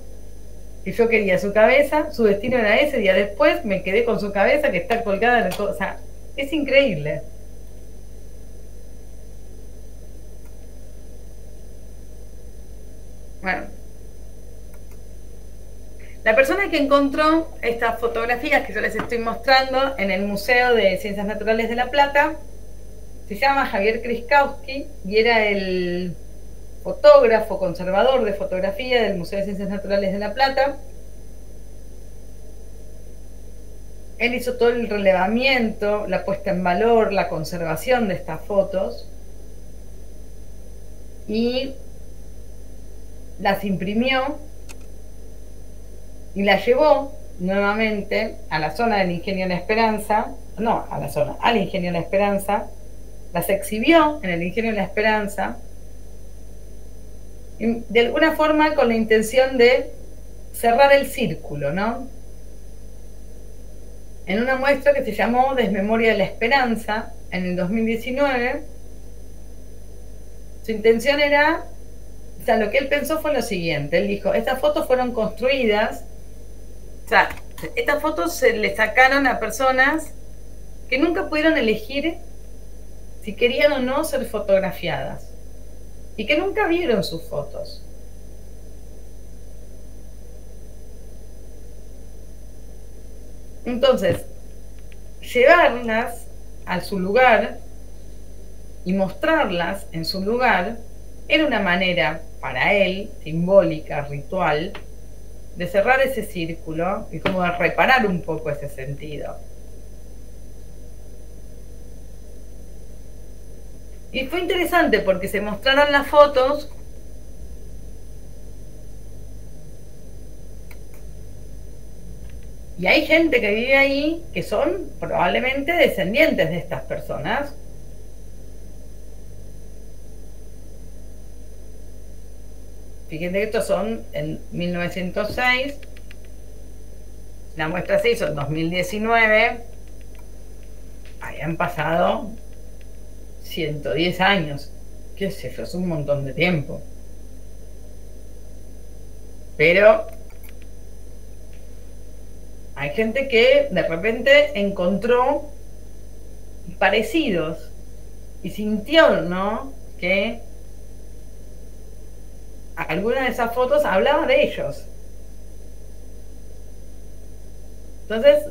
que yo quería su cabeza, su destino era ese, día después me quedé con su cabeza que está colgada en el... O sea, es increíble. Bueno. La persona que encontró estas fotografías que yo les estoy mostrando en el Museo de Ciencias Naturales de La Plata se llama Javier Kriskowski y era el fotógrafo, conservador de fotografía del Museo de Ciencias Naturales de La Plata. Él hizo todo el relevamiento, la puesta en valor, la conservación de estas fotos y las imprimió y las llevó nuevamente a la zona del Ingenio La Esperanza, no, a la zona, al Ingenio La Esperanza, las exhibió en el Ingenio de la Esperanza, de alguna forma con la intención de cerrar el círculo, ¿no? En una muestra que se llamó Desmemoria de la Esperanza, en el 2019, su intención era, o sea, lo que él pensó fue lo siguiente, él dijo, estas fotos fueron construidas, o sea, estas fotos se le sacaron a personas que nunca pudieron elegir si querían o no ser fotografiadas y que nunca vieron sus fotos. Entonces, llevarlas a su lugar y mostrarlas en su lugar era una manera para él, simbólica, ritual, de cerrar ese círculo y como de reparar un poco ese sentido. Y fue interesante porque se mostraron las fotos y hay gente que vive ahí que son probablemente descendientes de estas personas. Fíjense que estos son en 1906, la muestra se hizo en 2019, habían pasado 110 años, qué sé yo, es un montón de tiempo. Pero hay gente que de repente encontró parecidos y sintió, ¿no?, que alguna de esas fotos hablaba de ellos. Entonces,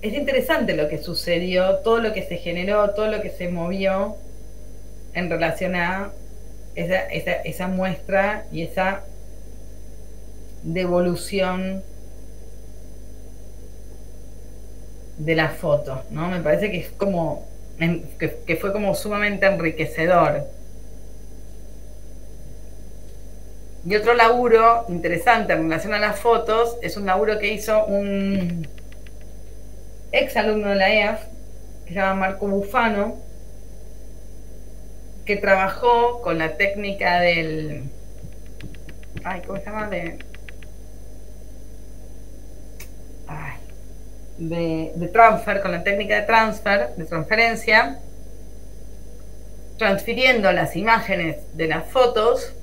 es interesante lo que sucedió, todo lo que se generó, todo lo que se movió en relación a esa muestra y esa devolución de las fotos, ¿no? Me parece que es como que fue como sumamente enriquecedor. Y otro laburo interesante en relación a las fotos es un laburo que hizo un ex alumno de la EAF, que se llama Marco Bufano, que trabajó con la técnica del... ¿cómo se llama? De transfer, con la técnica de transfer, de transferencia, transfiriendo las imágenes de las fotos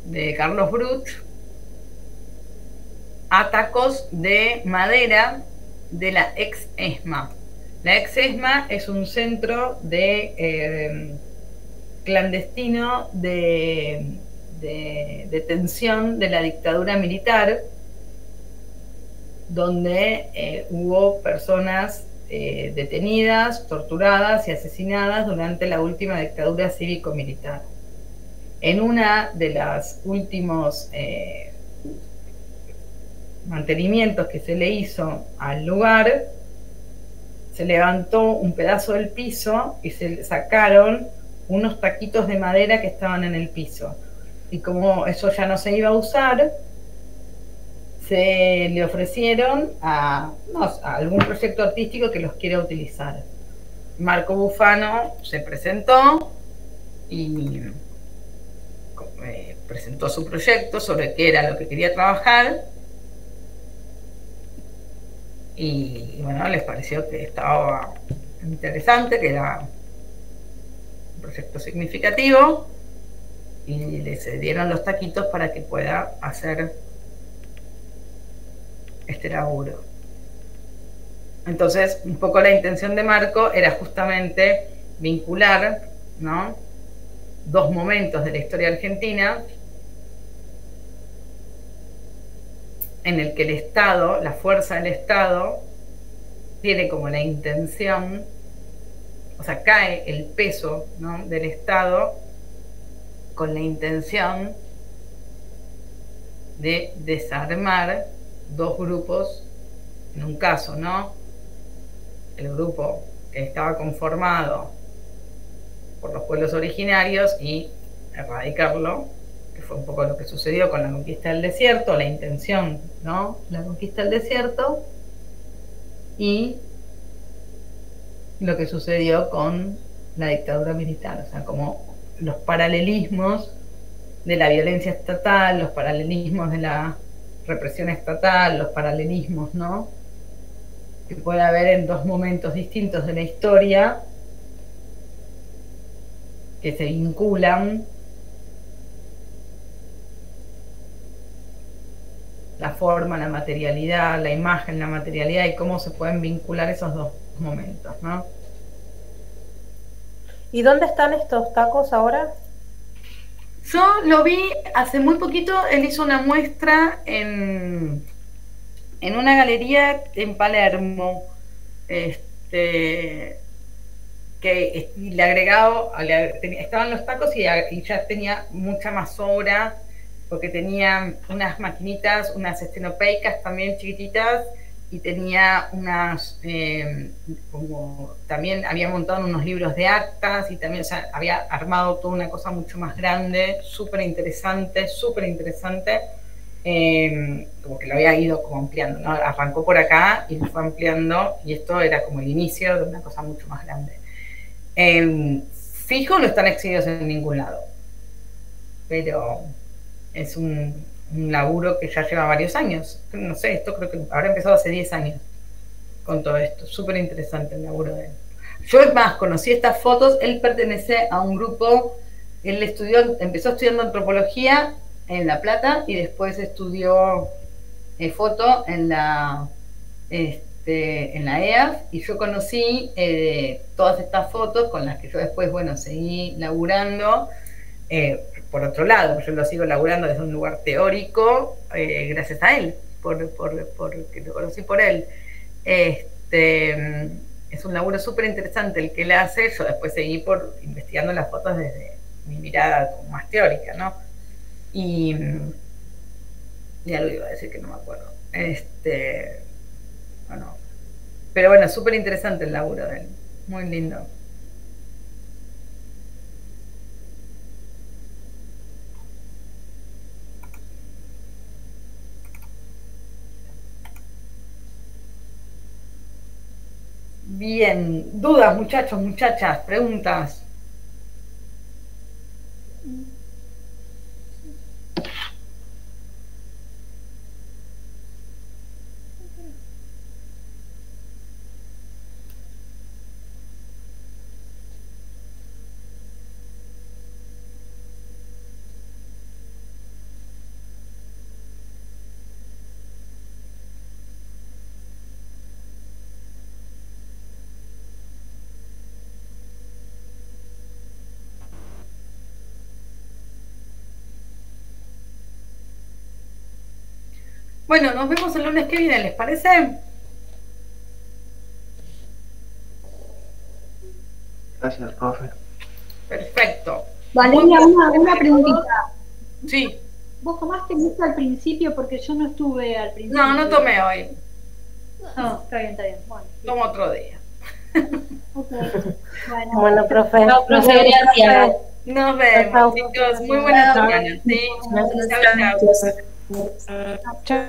de Carlos Brut a tacos de madera de la ex ESMA. La ex ESMA es un centro de clandestino de detención de la dictadura militar, donde hubo personas detenidas, torturadas y asesinadas durante la última dictadura cívico-militar. En una de los últimos mantenimientos que se le hizo al lugar, se levantó un pedazo del piso y se sacaron unos taquitos de madera que estaban en el piso. Y como eso ya no se iba a usar, se le ofrecieron a algún proyecto artístico que los quiera utilizar. Marco Bufano se presentó y presentó su proyecto sobre qué era lo que quería trabajar y bueno, les pareció que estaba interesante, que era un proyecto significativo y les dieron los taquitos para que pueda hacer este laburo. Entonces, un poco la intención de Marco era justamente vincular, ¿no?, dos momentos de la historia argentina en el que el Estado, la fuerza del Estado, tiene como la intención, o sea, cae el peso, ¿no?, del Estado con la intención de desarmar dos grupos, en un caso, ¿no?, el grupo que estaba conformado por los pueblos originarios y erradicarlo, que fue un poco lo que sucedió con la conquista del desierto, la intención, ¿no?, la conquista del desierto, y lo que sucedió con la dictadura militar, o sea, como los paralelismos de la violencia estatal, los paralelismos de la represión estatal, los paralelismos, ¿no?, que puede haber en dos momentos distintos de la historia que se vinculan, la forma, la materialidad, la imagen, la materialidad, y cómo se pueden vincular esos dos momentos, ¿no? ¿Y dónde están estos tacos ahora? Yo lo vi hace muy poquito. Él hizo una muestra en una galería en Palermo, que le agregado, estaban los tacos y ya tenía mucha más obra, porque tenía unas maquinitas, unas estenopeicas también chiquititas, y tenía unas, como también había montado unos libros de actas, y también, o sea, había armado toda una cosa mucho más grande, súper interesante, como que lo había ido como ampliando, ¿no? Arrancó por acá y lo fue ampliando, y esto era como el inicio de una cosa mucho más grande. Fijo no están exhibidos en ningún lado, pero es un laburo que ya lleva varios años. No sé, esto creo que habrá empezado hace 10 años con todo esto. Súper interesante el laburo de él. Yo, es más, conocí estas fotos. Él pertenece a un grupo. Él empezó estudiando antropología en La Plata y después estudió foto en la EAF, y yo conocí todas estas fotos con las que yo después, bueno, seguí laburando. Por otro lado, yo lo sigo laburando desde un lugar teórico, gracias a él, porque lo conocí por él. Es un laburo súper interesante el que él hace. Yo después seguí investigando las fotos desde mi mirada como más teórica, ¿no? Y ya lo iba a decir que no me acuerdo. Bueno, pero bueno, súper interesante el laburo de él, muy lindo. Bien, dudas, muchachos, muchachas, preguntas. Bueno, nos vemos el lunes que viene, ¿les parece? Gracias, profe. Perfecto. Valeria, una preguntita. Sí. ¿Vos tomaste mucho al principio? Porque yo no estuve al principio. No, no tomé hoy. No, está bien. Bueno, tomo otro día. Okay. Bueno, profe. No, profe, gracias. Nos vemos, chicos. Muy buenas semanas. ¿Sí? Chao, chao. Chao.